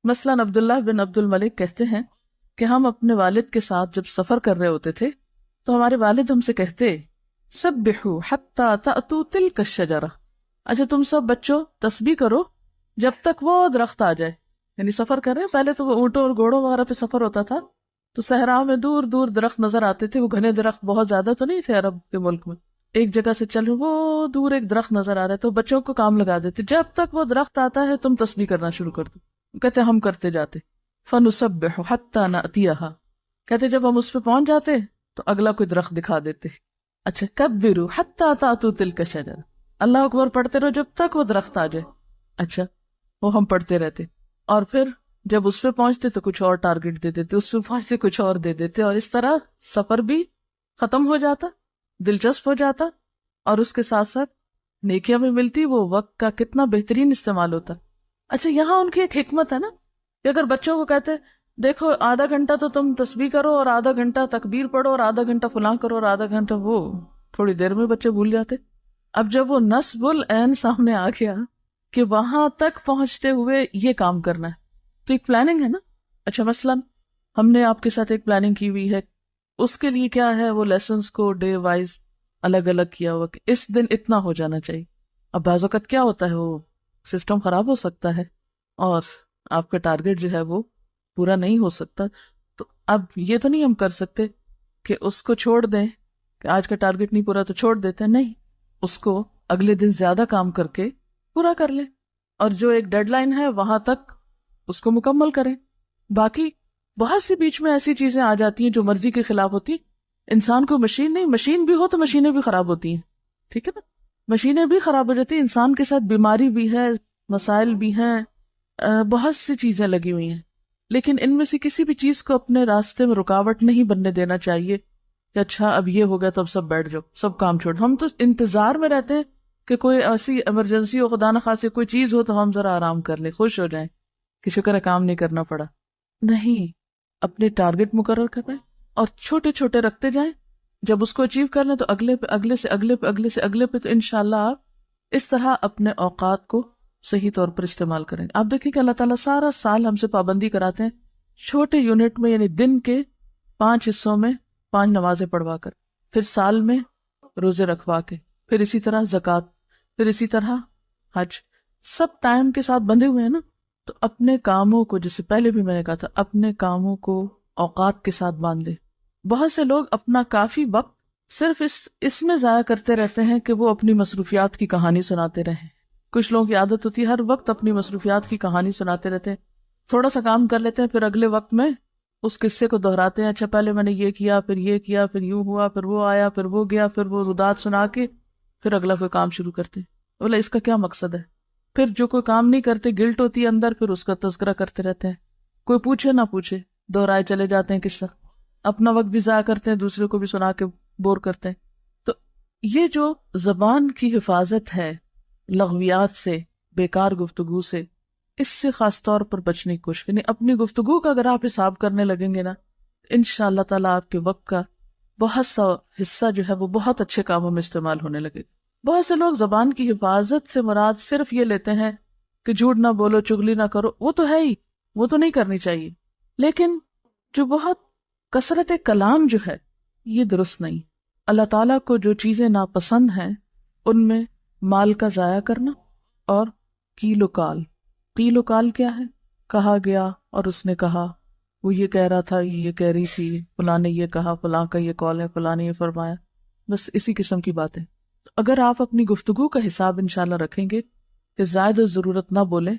مثلاً عبداللہ بن عبد الملک کہتے ہیں کہ ہم اپنے والد کے ساتھ جب سفر کر رہے ہوتے تھے تو ہمارے والد ہم سے کہتے، سبحوا حتی تأتوا تلک الشجرہ، اچھا تم سب بچوں تسبیح کرو جب تک وہ درخت آ جائے۔ یعنی سفر کر رہے ہیں، پہلے تو وہ اونٹوں اور گھوڑوں وغیرہ پہ سفر ہوتا تھا، تو صحراؤں میں دور دور درخت نظر آتے تھے، وہ گھنے درخت بہت زیادہ تو نہیں تھے عرب کے ملک میں، ایک جگہ سے چل وہ دور ایک درخت نظر آ رہا ہے تو بچوں کو کام لگا دیتے، جب تک وہ درخت آتا ہے تم تسبیح کرنا شروع کر دو۔ کہتے ہم کرتے جاتے، فنسبح حتی نأتیہا، کہتے جب ہم اس پہ پہنچ جاتے تو اگلا کوئی درخت دکھا دیتے۔ اچھا کبروا حتی تأتوا تلک الشجرہ، اللہ اکبر پڑھتے رہو جب تک وہ درخت آ جائے۔ اچھا وہ ہم پڑھتے رہتے، اور پھر جب اس پہ پہنچتے تو کچھ اور ٹارگٹ دے دیتے، اس پہ پہنچتے کچھ اور دے دیتے، اور اس طرح سفر بھی ختم ہو جاتا، دلچسپ ہو جاتا، اور اس کے ساتھ ساتھ نیکیاں بھی ملتی، وہ وقت کا کتنا بہترین استعمال ہوتا۔ اچھا یہاں ان کی ایک حکمت ہے نا کہ اگر بچوں کو کہتے دیکھو آدھا گھنٹہ تو تم تسبیح کرو اور آدھا گھنٹہ تکبیر پڑھو اور آدھا گھنٹہ فلاں کرو اور آدھا گھنٹہ وہ، تھوڑی دیر میں بچے بھول جاتے۔ اب جب وہ نصب العین سامنے آ گیا کہ وہاں تک پہنچتے ہوئے یہ کام کرنا ہے تو ایک پلاننگ ہے نا۔ اچھا مثلاً ہم نے آپ کے ساتھ ایک پلاننگ کی ہوئی ہے، اس کے لیے کیا ہے، وہ لیسنز کو ڈے وائز الگ الگ کیا ہوا کہ اس دن اتنا ہو جانا چاہیے۔ اب بعض اوقات کیا ہوتا ہے، وہ سسٹم خراب ہو سکتا ہے اور آپ کا ٹارگٹ جو ہے وہ پورا نہیں ہو سکتا، تو اب یہ تو نہیں ہم کر سکتے کہ اس کو چھوڑ دیں کہ آج کا ٹارگٹ نہیں پورا تو چھوڑ دیتے ہیں، نہیں، اس کو اگلے دن زیادہ کام کر کے پورا کر لے، اور جو ایک ڈیڈ لائن ہے وہاں تک اس کو مکمل کریں. باقی بہت سی بیچ میں ایسی چیزیں آ جاتی ہیں جو مرضی کے خلاف ہوتی ہیں. انسان کو مشین نہیں، مشین بھی ہو تو مشینیں بھی خراب ہوتی ہیں، ٹھیک ہے نا، مشینیں بھی خراب ہو جاتی ہیں. انسان کے ساتھ بیماری بھی ہے، مسائل بھی ہیں، بہت سی چیزیں لگی ہوئی ہیں، لیکن ان میں سے کسی بھی چیز کو اپنے راستے میں رکاوٹ نہیں بننے دینا چاہیے کہ اچھا اب یہ ہو گیا تو اب سب بیٹھ جاؤ، سب کام چھوڑ. ہم تو انتظار میں رہتے ہیں کہ کوئی ایسی ایمرجنسی ہو، خدا نخواستہ کوئی چیز ہو تو ہم ذرا آرام کر لیں، خوش ہو جائیں کہ شکر ہے کام نہیں کرنا پڑا. نہیں، اپنے ٹارگٹ مقرر کریں اور چھوٹے چھوٹے رکھتے جائیں. جب اس کو اچیو کر لیں تو اگلے پہ، اگلے سے اگلے پہ، اگلے سے اگلے پہ، تو انشاءاللہ آپ اس طرح اپنے اوقات کو صحیح طور پر استعمال کریں. آپ دیکھیں کہ اللہ تعالیٰ سارا سال ہم سے پابندی کراتے ہیں چھوٹے یونٹ میں، یعنی دن کے 5 حصوں میں 5 نمازیں پڑھوا کر، پھر سال میں روزے رکھوا کے، پھر اسی طرح زکوٰۃ، پھر اسی طرح حج. سب ٹائم کے ساتھ بندھے ہوئے ہیں نا. تو اپنے کاموں کو، جسے پہلے بھی میں نے کہا تھا، اپنے کاموں کو اوقات کے ساتھ باندھ دے. بہت سے لوگ اپنا کافی وقت صرف اس میں ضائع کرتے رہتے ہیں کہ وہ اپنی مصروفیات کی کہانی سناتے رہیں. کچھ لوگوں کی عادت ہوتی ہے ہر وقت اپنی مصروفیات کی کہانی سناتے رہتے ہیں. تھوڑا سا کام کر لیتے ہیں، پھر اگلے وقت میں اس قصے کو دہراتے ہیں. اچھا پہلے میں نے یہ کیا، پھر یہ کیا، پھر یوں ہوا، پھر وہ آیا، پھر وہ گیا، پھر وہ رودات سنا کے پھر اگلا کوئی کام شروع کرتے ہیں. بولا اس کا کیا مقصد ہے؟ پھر جو کوئی کام نہیں کرتے گلٹ ہوتی ہے اندر، پھر اس کا تذکرہ کرتے رہتے ہیں. کوئی پوچھے نہ پوچھے دہرائے چلے جاتے ہیں قصہ، اپنا وقت بھی ضائع کرتے ہیں، دوسرے کو بھی سنا کے بور کرتے ہیں. تو یہ جو زبان کی حفاظت ہے لغویات سے، بیکار گفتگو سے، اس سے خاص طور پر بچنے کی کوشش کریں. اپنی گفتگو کا اگر آپ حساب کرنے لگیں گے نا، انشاءاللہ تعالیٰ آپ کے وقت کا بہت سا حصہ جو ہے وہ بہت اچھے کاموں میں استعمال ہونے لگے. بہت سے لوگ زبان کی حفاظت سے مراد صرف یہ لیتے ہیں کہ جھوٹ نہ بولو، چغلی نہ کرو. وہ تو ہے ہی، وہ تو نہیں کرنی چاہیے، لیکن جو بہت کثرت کلام جو ہے یہ درست نہیں. اللہ تعالیٰ کو جو چیزیں ناپسند ہیں ان میں مال کا ضائع کرنا اور قیل و قال. قیل و قال کیا ہے؟ کہا گیا اور اس نے کہا، وہ یہ کہہ رہا تھا، یہ کہہ رہی تھی، فلاں نے یہ کہا، فلاں کا یہ قول ہے، فلاں نے یہ فرمایا، بس اسی قسم کی باتیں. اگر آپ اپنی گفتگو کا حساب انشاءاللہ رکھیں گے کہ زائد ضرورت نہ بولیں،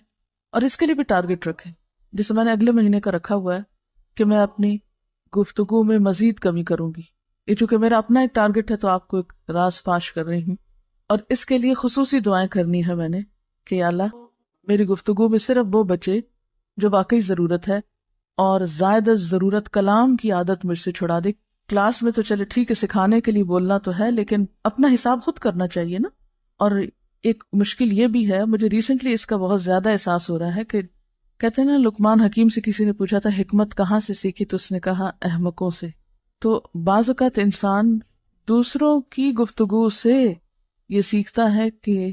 اور اس کے لیے بھی ٹارگٹ رکھیں، جسے میں نے اگلے مہینے کا رکھا ہوا ہے کہ میں اپنی گفتگو میں مزید کمی کروں گی. یہ چونکہ میرا اپنا ایک ٹارگٹ ہے تو آپ کو ایک راز فاش کر رہی ہوں، اور اس کے لیے خصوصی دعائیں کرنی ہے میں نے کہ یا اللہ میری گفتگو میں صرف وہ بچے جو واقعی ضرورت ہے، اور زائد ضرورت کلام کی عادت مجھ سے چھڑا دے. کلاس میں تو چلے ٹھیک ہے، سکھانے کے لیے بولنا تو ہے، لیکن اپنا حساب خود کرنا چاہیے نا. اور ایک مشکل یہ بھی ہے، مجھے ریسنٹلی اس کا بہت زیادہ احساس ہو رہا ہے کہ کہتے ہیں نا، لقمان حکیم سے کسی نے پوچھا تھا حکمت کہاں سے سیکھی، تو اس نے کہا احمقوں سے. تو بعض اوقات انسان دوسروں کی گفتگو سے یہ سیکھتا ہے کہ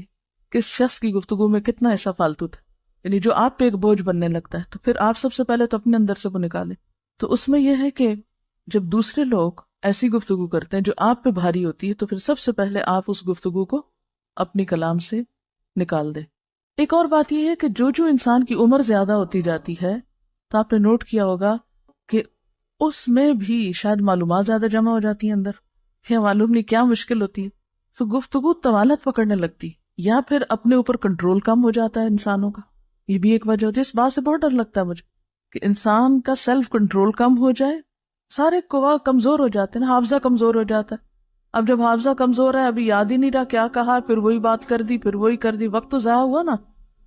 کس شخص کی گفتگو میں کتنا ایسا فالتو تھا، یعنی جو آپ پہ ایک بوجھ بننے لگتا ہے. تو پھر آپ سب سے پہلے تو اپنے اندر سے وہ نکالیں. تو اس میں یہ ہے کہ جب دوسرے لوگ ایسی گفتگو کرتے ہیں جو آپ پہ بھاری ہوتی ہے، تو پھر سب سے پہلے آپ اس گفتگو کو اپنی کلام سے نکال دیں. ایک اور بات یہ ہے کہ جو انسان کی عمر زیادہ ہوتی جاتی ہے، تو آپ نے نوٹ کیا ہوگا کہ اس میں بھی شاید معلومات زیادہ جمع ہو جاتی ہیں اندر، یا معلوم نہیں کیا مشکل ہوتی ہے، تو گفتگو طوالت پکڑنے لگتی، یا پھر اپنے اوپر کنٹرول کم ہو جاتا ہے انسانوں کا. یہ بھی ایک وجہ ہوتی ہے. اس بات سے بہت ڈر لگتا ہے مجھے کہ انسان کا سیلف کنٹرول کم ہو جائے. سارے قوا کمزور ہو جاتے ہیں نا، حافظہ کمزور ہو جاتا ہے. اب جب حافظہ کمزور ہے، ابھی یاد ہی نہیں رہا کیا کہا، پھر وہی بات کر دی، پھر وہی کر دی، وقت تو ضائع ہوا نا.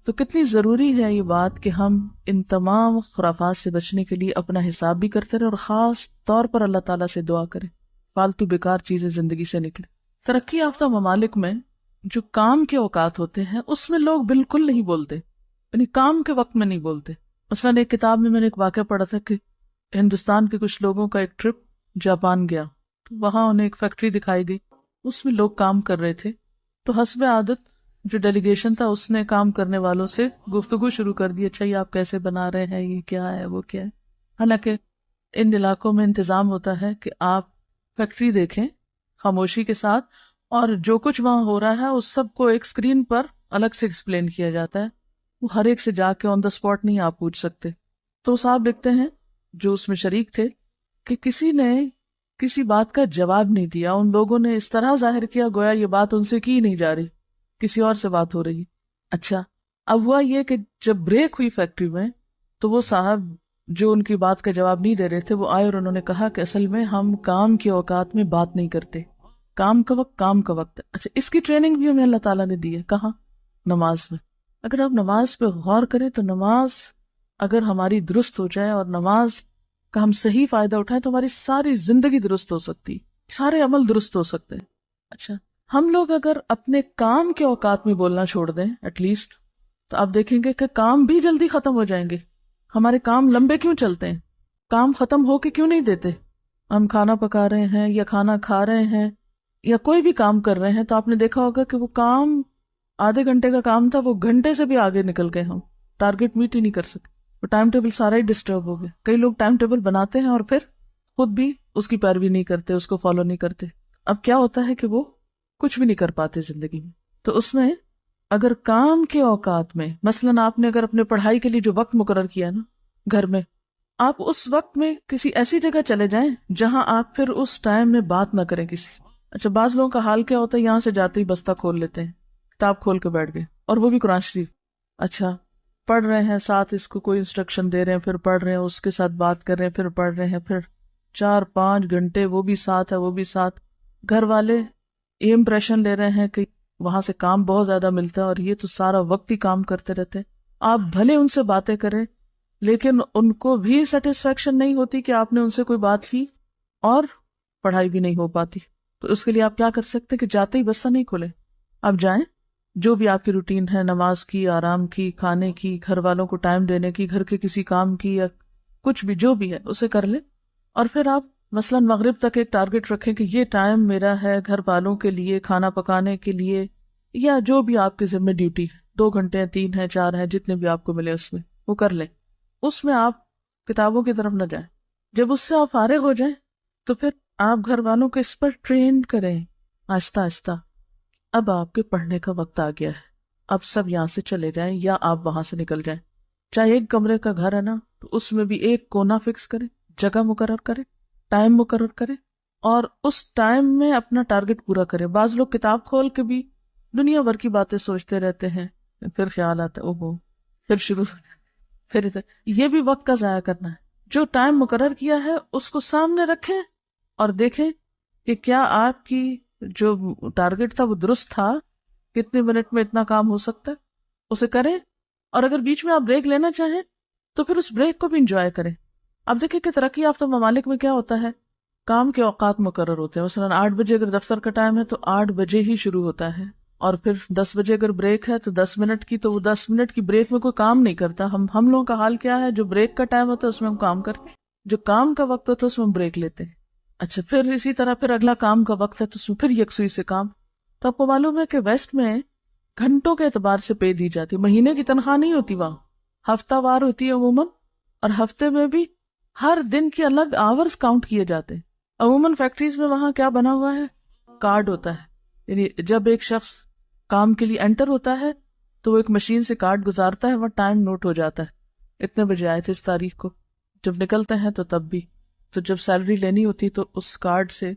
تو کتنی ضروری ہے یہ بات کہ ہم ان تمام خرافات سے بچنے کے لیے اپنا حساب بھی کرتے رہیں، اور خاص طور پر اللہ تعالیٰ سے دعا کریں فالتو بیکار چیزیں زندگی سے نکلے. ترقی یافتہ ممالک میں جو کام کے اوقات ہوتے ہیں اس میں لوگ بالکل نہیں بولتے، یعنی کام کے وقت میں نہیں بولتے. مثلاً ایک کتاب میں نے ایک واقعہ پڑھا تھا کہ ہندوستان کے کچھ لوگوں کا ایک ٹرپ جاپان گیا، تو وہاں انہیں ایک فیکٹری دکھائی گئی، اس میں لوگ کام کر رہے تھے. تو حسب عادت جو ڈیلیگیشن تھا اس نے کام کرنے والوں سے گفتگو شروع کر دی، اچھا یہ آپ کیسے بنا رہے ہیں، یہ کیا ہے، وہ کیا ہے. حالانکہ ان علاقوں میں انتظام ہوتا ہے کہ آپ فیکٹری دیکھیں خاموشی کے ساتھ، اور جو کچھ وہاں ہو رہا ہے اس سب کو ایک سکرین پر الگ سے ایکسپلین کیا جاتا ہے. وہ ہر ایک سے جا کے آن دا اسپاٹ نہیں آپ پوچھ سکتے. تو صاحب لکھتے ہیں جو اس میں شریک تھے کہ کسی نے کسی بات کا جواب نہیں دیا. ان لوگوں نے اس طرح ظاہر کیا گویا یہ بات ان سے کی نہیں جا رہی, کسی اور سے بات ہو رہی. اچھا, اب ہوا یہ کہ جب بریک ہوئی فیکٹری میں تو وہ صاحب جو ان کی بات کا جواب نہیں دے رہے تھے وہ آئے اور انہوں نے کہا کہ اصل میں ہم کام کے اوقات میں بات نہیں کرتے, کام کا وقت کام کا وقت ہے. اچھا, اس کی ٹریننگ بھی ہمیں اللہ تعالیٰ نے دی ہے. کہاں؟ نماز میں. اگر آپ نماز پہ غور کریں تو نماز اگر ہماری درست ہو جائے اور نماز کا ہم صحیح فائدہ اٹھائیں تو ہماری ساری زندگی درست ہو سکتی, سارے عمل درست ہو سکتے ہیں. اچھا, ہم لوگ اگر اپنے کام کے اوقات میں بولنا چھوڑ دیں ایٹ لیسٹ, تو آپ دیکھیں گے کہ کام بھی جلدی ختم ہو جائیں گے. ہمارے کام لمبے کیوں چلتے ہیں؟ کام ختم ہو کے کیوں نہیں دیتے؟ ہم کھانا پکا رہے ہیں یا کھانا کھا رہے ہیں یا کوئی بھی کام کر رہے ہیں تو آپ نے دیکھا ہوگا کہ وہ کام آدھے گھنٹے کا کام تھا, وہ گھنٹے سے بھی آگے نکل گئے, ہم ٹارگیٹ میٹ ہی نہیں کر سکے, وہ ٹائم ٹیبل سارا ہی ڈسٹرب ہو گیا. کئی لوگ ٹائم ٹیبل بناتے ہیں اور پھر خود بھی اس کی پیروی نہیں کرتے, اس کو فالو نہیں کرتے. اب کیا ہوتا ہے کہ وہ کچھ بھی نہیں کر پاتے زندگی میں. تو اس میں اگر کام کے اوقات میں مثلاً آپ نے اگر اپنے پڑھائی کے لیے جو وقت مقرر کیا نا گھر میں, آپ اس وقت میں کسی ایسی جگہ چلے جائیں جہاں آپ پھر اس ٹائم میں بات نہ کریں کسی سے. اچھا, بعض لوگوں کا حال کیا ہوتا ہے, یہاں سے جاتے ہی بستہ کھول لیتے ہیں, کتاب کھول کے بیٹھ گئے, اور وہ بھی قرآن شریف. اچھا, پڑھ رہے ہیں, ساتھ اس کو کوئی انسٹرکشن دے رہے ہیں, پھر پڑھ رہے ہیں, اس کے ساتھ بات کر رہے ہیں, پھر پڑھ رہے ہیں, پھر 4-5 گھنٹے وہ بھی ساتھ ہے, وہ بھی ساتھ. گھر والے یہ امپریشن لے رہے ہیں کہ وہاں سے کام بہت زیادہ ملتا ہے اور یہ تو سارا وقت ہی کام کرتے رہتے ہیں. آپ بھلے ان سے باتیں کریں لیکن ان کو بھی سیٹسفیکشن نہیں ہوتی کہ آپ نے ان سے کوئی بات کی, اور پڑھائی بھی نہیں ہو پاتی. تو اس کے لیے آپ کیا کر سکتے کہ جاتے ہی بستہ نہیں کھولے, آپ جائیں, جو بھی آپ کی روٹین ہے, نماز کی, آرام کی, کھانے کی, گھر والوں کو ٹائم دینے کی, گھر کے کسی کام کی, یا کچھ بھی جو بھی ہے اسے کر لیں. اور پھر آپ مثلاً مغرب تک ایک ٹارگٹ رکھیں کہ یہ ٹائم میرا ہے گھر والوں کے لیے, کھانا پکانے کے لیے, یا جو بھی آپ کے ذمہ ڈیوٹی ہے, 2 گھنٹے ہیں, 3 ہیں, 4 ہیں, جتنے بھی آپ کو ملے اس میں وہ کر لیں. اس میں آپ کتابوں کی طرف نہ جائیں. جب اس سے آپ فارغ ہو جائیں تو پھر آپ گھر والوں کو اس پر ٹرین کریں آہستہ آہستہ. اب آپ کے پڑھنے کا وقت آ گیا ہے, اب سب یہاں سے چلے جائیں یا آپ وہاں سے نکل جائیں. چاہے ایک کمرے کا گھر ہے نا, تو اس میں بھی ایک کونا فکس کریں, جگہ مقرر کریں, ٹائم مقرر کریں, اور اس ٹائم میں اپنا ٹارگٹ پورا کریں. بعض لوگ کتاب کھول کے بھی دنیا بھر کی باتیں سوچتے رہتے ہیں, پھر خیال آتا ہے اوہو, پھر شروع, پھر یہ بھی وقت کا ضائع کرنا ہے. جو ٹائم مقرر کیا ہے اس کو سامنے رکھیں اور دیکھیں کہ کیا آپ کی جو ٹارگٹ تھا وہ درست تھا, کتنے منٹ میں اتنا کام ہو سکتا ہے, اسے کریں. اور اگر بیچ میں آپ بریک لینا چاہیں تو پھر اس بریک کو بھی انجوائے کریں. اب دیکھیں کہ ترقی یافتہ ممالک میں کیا ہوتا ہے, کام کے اوقات مقرر ہوتے ہیں. مثلاً 8 بجے اگر دفتر کا ٹائم ہے تو 8 بجے ہی شروع ہوتا ہے, اور پھر 10 بجے اگر بریک ہے تو 10 منٹ کی, تو وہ 10 منٹ کی بریک میں کوئی کام نہیں کرتا. ہم لوگوں کا حال کیا ہے, جو بریک کا ٹائم ہوتا ہے اس میں ہم کام کرتے ہیں, جو کام کا وقت ہوتا ہے اس میں ہم بریک لیتے ہیں. اچھا, پھر اسی طرح پھر اگلا کام کا وقت ہے تو اس میں پھر یکسوئی سے کام. تو آپ کو معلوم ہے کہ ویسٹ میں گھنٹوں کے اعتبار سے پے دی جاتی, مہینے کی تنخواہ نہیں ہوتی, وہاں ہفتہ وار ہوتی ہے عموماً, اور ہفتے میں بھی ہر دن کے الگ آورز کاؤنٹ کیے جاتے ہیں. عموماً فیکٹریز میں وہاں کیا بنا ہوا ہے, کارڈ ہوتا ہے, یعنی جب ایک شخص کام کے لیے انٹر ہوتا ہے تو وہ ایک مشین سے کارڈ گزارتا ہے, وہ ٹائم نوٹ ہو جاتا ہے, اتنے بجے آئے تھے اس تاریخ کو. جب نکلتے ہیں تو تب بھی, تو جب سیلری لینی ہوتی تو اس کارڈ سے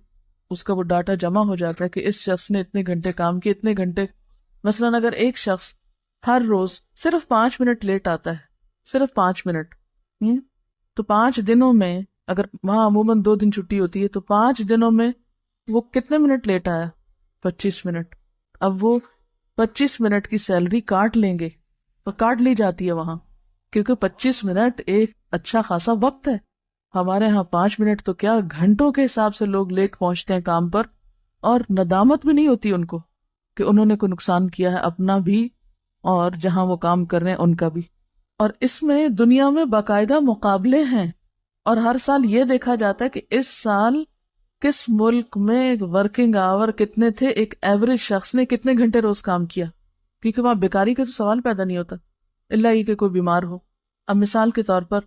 اس کا وہ ڈاٹا جمع ہو جاتا ہے کہ اس شخص نے اتنے گھنٹے کام کیے, اتنے گھنٹے. مثلاً اگر ایک شخص ہر روز صرف 5 منٹ لیٹ آتا ہے, صرف 5 منٹ, تو 5 دنوں میں, اگر وہاں عموماً 2 دن چھٹی ہوتی ہے, تو 5 دنوں میں وہ کتنے منٹ لیٹ آیا, 25 منٹ. اب وہ 25 منٹ کی سیلری کاٹ لیں گے, تو کاٹ لی جاتی ہے وہاں, کیونکہ 25 منٹ ایک اچھا خاصا وقت ہے. ہمارے ہاں 5 منٹ تو کیا, گھنٹوں کے حساب سے لوگ لیٹ پہنچتے ہیں کام پر, اور ندامت بھی نہیں ہوتی ان کو کہ انہوں نے کوئی نقصان کیا ہے اپنا بھی اور جہاں وہ کام کر رہے ہیں ان کا بھی. اور اس میں دنیا میں باقاعدہ مقابلے ہیں, اور ہر سال یہ دیکھا جاتا ہے کہ اس سال کس ملک میں ورکنگ آور کتنے تھے, ایک ایوریج شخص نے کتنے گھنٹے روز کام کیا, کیونکہ وہاں بیکاری کا تو سوال پیدا نہیں ہوتا الا یہ کہ کوئی بیمار ہو. اب مثال کے طور پر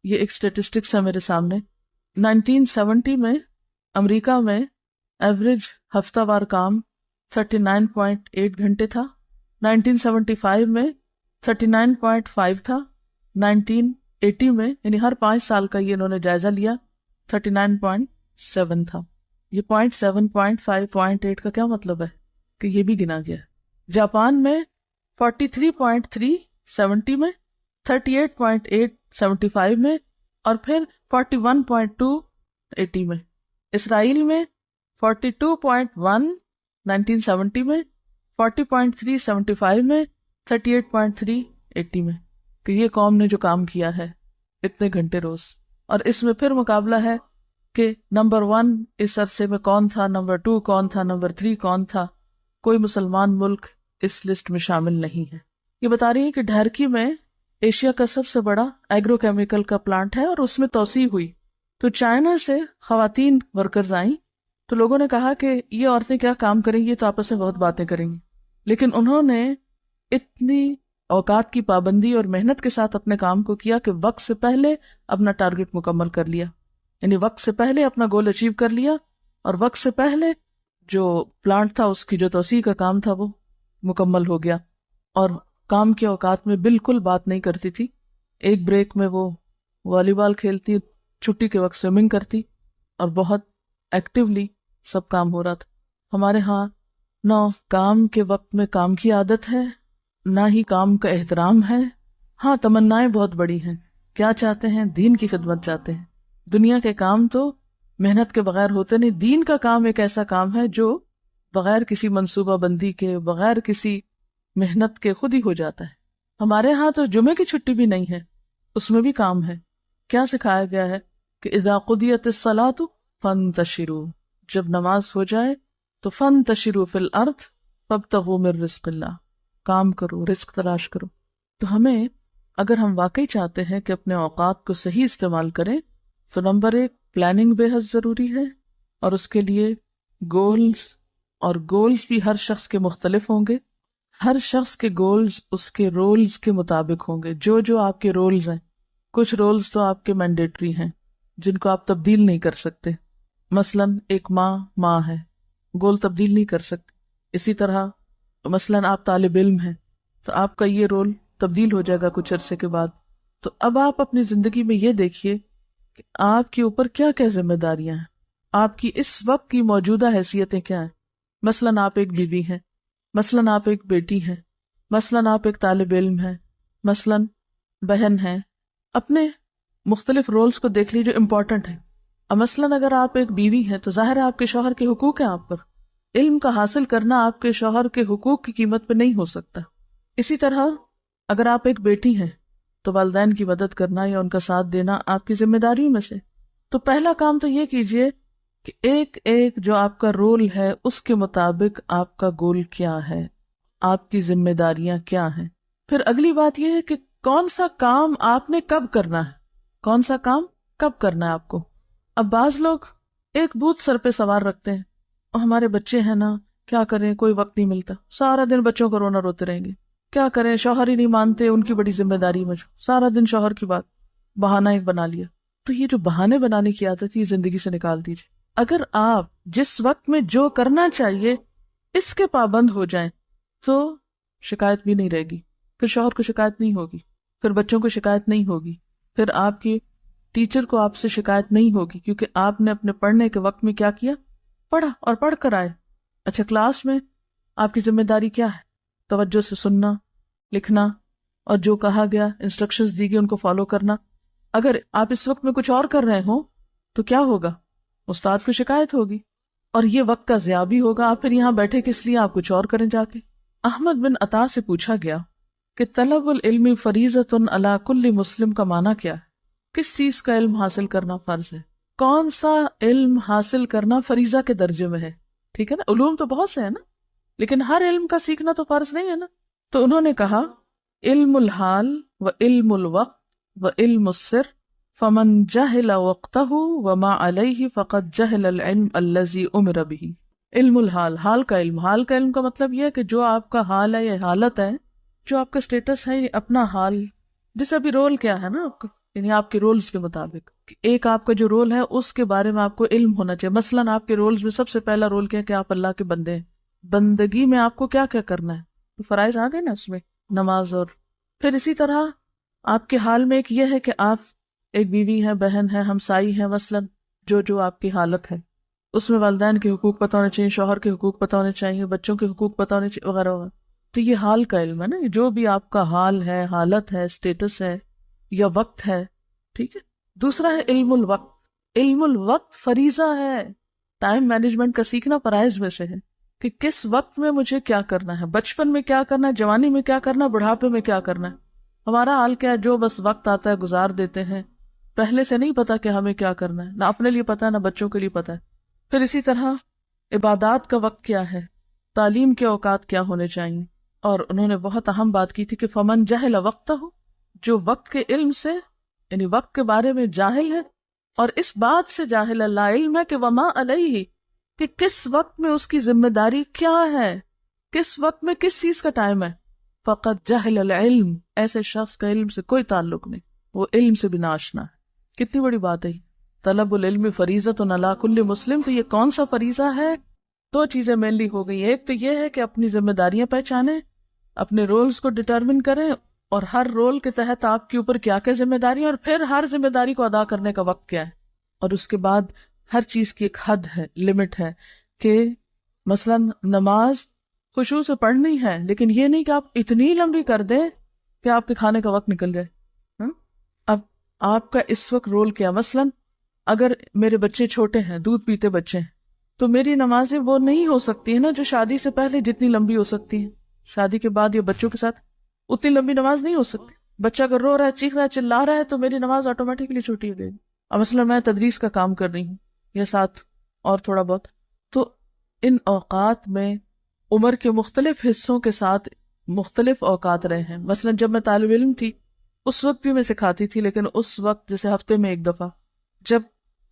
یہ ایک اسٹیٹسٹکس ہے میرے سامنے, 1970 میں امریکہ میں ایوریج ہفتہ وار کام 39.8 گھنٹے تھا, 1975 میں 39.5 تھا, 1980 میں, یعنی ہر 5 سال کا یہ انہوں نے جائزہ لیا, 39. 0.7 تھا. یہ 0.7 0.5 0.8 کا کیا مطلب ہے کہ یہ بھی گنا گیا. جاپان میں 43.3 70 میں، 38.8 75 میں، اور پھر 41.2 80 میں. اسرائیل میں 42.1 1970 میں، 40.3 75 میں، 38.3 80 میں. کہ یہ قوم نے جو کام کیا ہے اتنے گھنٹے روز. اور اس میں پھر مقابلہ ہے کہ نمبر 1 اس عرصے میں کون تھا، نمبر 2 کون تھا، نمبر 3 کون تھا. کوئی مسلمان ملک اس لسٹ میں شامل نہیں ہے. یہ بتا رہی ہے کہ ڈھارکی میں ایشیا کا سب سے بڑا ایگرو کیمیکل کا پلانٹ ہے اور اس میں توسیع ہوئی. تو چائنا سے خواتین ورکرز آئیں تو لوگوں نے کہا کہ یہ عورتیں کیا کام کریں گی، تو آپس میں بہت باتیں کریں گی. لیکن انہوں نے اتنی اوقات کی پابندی اور محنت کے ساتھ اپنے کام کو کیا کہ وقت سے پہلے اپنا ٹارگٹ مکمل کر لیا. یعنی وقت سے پہلے اپنا گول اچیو کر لیا، اور وقت سے پہلے جو پلانٹ تھا اس کی جو توسیع کا کام تھا وہ مکمل ہو گیا. اور کام کے اوقات میں بالکل بات نہیں کرتی تھی. ایک بریک میں وہ والی بال کھیلتی، چھٹی کے وقت سوئمنگ کرتی، اور بہت ایکٹیولی سب کام ہو رہا تھا. ہمارے ہاں نہ کام کے وقت میں کام کی عادت ہے، نہ ہی کام کا احترام ہے. ہاں تمنائیں بہت بڑی ہیں. کیا چاہتے ہیں؟ دین کی خدمت چاہتے ہیں. دنیا کے کام تو محنت کے بغیر ہوتے نہیں. دین کا کام ایک ایسا کام ہے جو بغیر کسی منصوبہ بندی کے، بغیر کسی محنت کے خود ہی ہو جاتا ہے. ہمارے ہاں تو جمعے کی چھٹی بھی نہیں ہے، اس میں بھی کام ہے. کیا سکھایا گیا ہے کہ اذا قضیت الصلاۃ فانتشروا، جب نماز ہو جائے تو فانتشروا فی الارض فابتغوا من رزق اللہ، کام کرو، رزق تلاش کرو. تو ہمیں اگر ہم واقعی چاہتے ہیں کہ اپنے اوقات کو صحیح استعمال کریں تو نمبر 1 پلاننگ بے حد ضروری ہے، اور اس کے لیے گولز، اور گولز بھی ہر شخص کے مختلف ہوں گے. ہر شخص کے گولز اس کے رولز کے مطابق ہوں گے. جو آپ کے رولز ہیں، کچھ رولز تو آپ کے مینڈیٹری ہیں جن کو آپ تبدیل نہیں کر سکتے. مثلا ایک ماں ہے، گول تبدیل نہیں کر سکتے. اسی طرح مثلا آپ طالب علم ہیں تو آپ کا یہ رول تبدیل ہو جائے گا کچھ عرصے کے بعد. تو اب آپ اپنی زندگی میں یہ دیکھیے کہ آپ کے اوپر کیا کیا ذمہ داریاں ہیں، آپ کی اس وقت کی موجودہ حیثیتیں کیا ہیں. مثلا آپ ایک بیوی ہیں، مثلا آپ ایک بیٹی ہیں، مثلا آپ ایک طالب علم ہیں، مثلا بہن ہیں. اپنے مختلف رولز کو دیکھ لیجیے جو امپورٹنٹ ہیں. اب مثلا اگر آپ ایک بیوی ہیں تو ظاہر ہے آپ کے شوہر کے حقوق ہیں آپ پر. علم کا حاصل کرنا آپ کے شوہر کے حقوق کی قیمت پہ نہیں ہو سکتا. اسی طرح اگر آپ ایک بیٹی ہیں تو والدین کی مدد کرنا یا ان کا ساتھ دینا آپ کی ذمہ داریوں میں سے. تو پہلا کام تو یہ کیجئے کہ ایک ایک جو آپ کا رول ہے اس کے مطابق آپ کا گول کیا ہے، آپ کی ذمہ داریاں کیا ہیں. پھر اگلی بات یہ ہے کہ کون سا کام آپ نے کب کرنا ہے، کون سا کام کب کرنا ہے آپ کو. اب بعض لوگ ایک بوجھ سر پہ سوار رکھتے ہیں، اور ہمارے بچے ہیں نا، کیا کریں، کوئی وقت نہیں ملتا، سارا دن بچوں کو رونا روتے رہیں گے، کیا کریں، شوہر ہی نہیں مانتے، ان کی بڑی ذمہ داری مجھ، سارا دن شوہر کی بات، بہانہ ایک بنا لیا. تو یہ جو بہانے بنانے کی عادت ہے یہ زندگی سے نکال دیجیے. اگر آپ جس وقت میں جو کرنا چاہیے اس کے پابند ہو جائیں تو شکایت بھی نہیں رہے گی. پھر شوہر کو شکایت نہیں ہوگی، پھر بچوں کو شکایت نہیں ہوگی، پھر آپ کی ٹیچر کو آپ سے شکایت نہیں ہوگی، کیونکہ آپ نے اپنے پڑھنے کے وقت میں کیا کیا، پڑھا اور پڑھ کر آئے. اچھا کلاس میں آپ کی ذمہ داری کیا ہے؟ توجہ سے سننا، لکھنا، اور جو کہا گیا انسٹرکشنز دی گئی ان کو فالو کرنا. اگر آپ اس وقت میں کچھ اور کر رہے ہوں تو کیا ہوگا، استاد کو شکایت ہوگی، اور یہ وقت کا ضیاع بھی ہوگا. آپ پھر یہاں بیٹھے کس لیے، آپ کچھ اور کریں جا کے. احمد بن عطا سے پوچھا گیا کہ طلب العلم فریضۃ علی کل مسلم کا معنی کیا ہے، کس چیز کا علم حاصل کرنا فرض ہے، کون سا علم حاصل کرنا فریضہ کے درجے میں ہے. ٹھیک ہے نا، علوم تو بہت سے ہیں نا، لیکن ہر علم کا سیکھنا تو فرض نہیں ہے نا. تو انہوں نے کہا علم الحال و علم الوقت و علم السر فمن جہل وقتہ وما علیہ فقد جہل العلم الذی امر به. علم الحال، حال کا علم. حال کا علم کا مطلب یہ ہے کہ جو آپ کا حال ہے یا حالت ہے، جو آپ کا سٹیٹس ہے، اپنا حال، جیسے ابھی رول کیا ہے نا آپ کا، یعنی آپ کے رولز کے مطابق ایک آپ کا جو رول ہے اس کے بارے میں آپ کو علم ہونا چاہیے. مثلا آپ کے رولز میں سب سے پہلا رول کیا ہے کہ آپ اللہ کے بندے ہیں. بندگی میں آپ کو کیا کیا کرنا ہے، تو فرائض آ گئے نا اس میں، نماز. اور پھر اسی طرح آپ کے حال میں ایک یہ ہے کہ آپ ایک بیوی ہے، بہن ہے، ہمسائی ہے مثلا، جو آپ کی حالت ہے اس میں والدین کے حقوق پتہ ہونے چاہیے، شوہر کے حقوق پتہ ہونے چاہیے، بچوں کے حقوق پتہ ہونے چاہیے، وغیرہ وغیرہ. تو یہ حال کا علم ہے نا، جو بھی آپ کا حال ہے، حالت ہے، اسٹیٹس ہے یا وقت ہے. ٹھیک ہے. دوسرا ہے علم الوقت. علم الوقت فریضہ ہے. ٹائم مینجمنٹ کا سیکھنا فرائض میں سے ہے کہ کس وقت میں مجھے کیا کرنا ہے، بچپن میں کیا کرنا ہے، جوانی میں کیا کرنا ہے، بڑھاپے میں کیا کرنا ہے. ہمارا حال کیا ہے، جو بس وقت آتا ہے گزار دیتے ہیں، پہلے سے نہیں پتا کہ ہمیں کیا کرنا ہے، نہ اپنے لیے پتا ہے نہ بچوں کے لیے پتا ہے. پھر اسی طرح عبادات کا وقت کیا ہے، تعلیم کے اوقات کیا ہونے چاہیے. اور انہوں نے بہت اہم بات کی تھی کہ فمن جہل وقتہ، جو وقت کے علم سے یعنی وقت کے بارے میں جاہل ہے اور اس بات سے جاہل لا علم ہے کہ وما علیہ، کہ کس وقت میں اس کی ذمہ داری کیا ہے، کس وقت میں کس چیز کا ٹائم ہے. فقط جہل العلم، ایسے شخص کا علم سے کوئی تعلق نہیں، وہ علم سے بھی ناشنا ہے. کتنی بڑی بات ہے. طلب العلم فریضۃ علی کل مسلم. تو یہ کون سا فریضہ ہے؟ دو چیزیں مینلی ہو گئی. ایک تو یہ ہے کہ اپنی ذمہ داریاں پہچانیں، اپنے رولز کو ڈٹرمن کریں، اور ہر رول کے تحت آپ کے اوپر کیا کیا ذمہ داری، اور پھر ہر ذمہ داری کو ادا کرنے کا وقت کیا ہے. اور اس کے بعد ہر چیز کی ایک حد ہے، لمٹ ہے، کہ مثلا نماز خشوع سے پڑھنی ہے، لیکن یہ نہیں کہ آپ اتنی لمبی کر دیں کہ آپ کے کھانے کا وقت نکل جائے. اب آپ کا اس وقت رول کیا؟ مثلا اگر میرے بچے چھوٹے ہیں، دودھ پیتے بچے ہیں، تو میری نمازیں وہ نہیں ہو سکتی ہیں نا جو شادی سے پہلے جتنی لمبی ہو سکتی ہیں. شادی کے بعد یا بچوں کے ساتھ اتنی لمبی نماز نہیں ہو سکتی. بچہ اگر رو رہا ہے، چیخ رہا ہے، چلا رہا ہے، تو میری نماز آٹومیٹکلی چھوٹی ہو جائے گی. اب مثلا میں تدریس کا کام کر رہی ہوں یا ساتھ اور تھوڑا بہت، تو ان اوقات میں عمر کے مختلف حصوں کے ساتھ مختلف اوقات رہے ہیں. مثلا جب میں طالب علم تھی اس وقت بھی میں سکھاتی تھی، لیکن اس وقت جیسے ہفتے میں ایک دفعہ. جب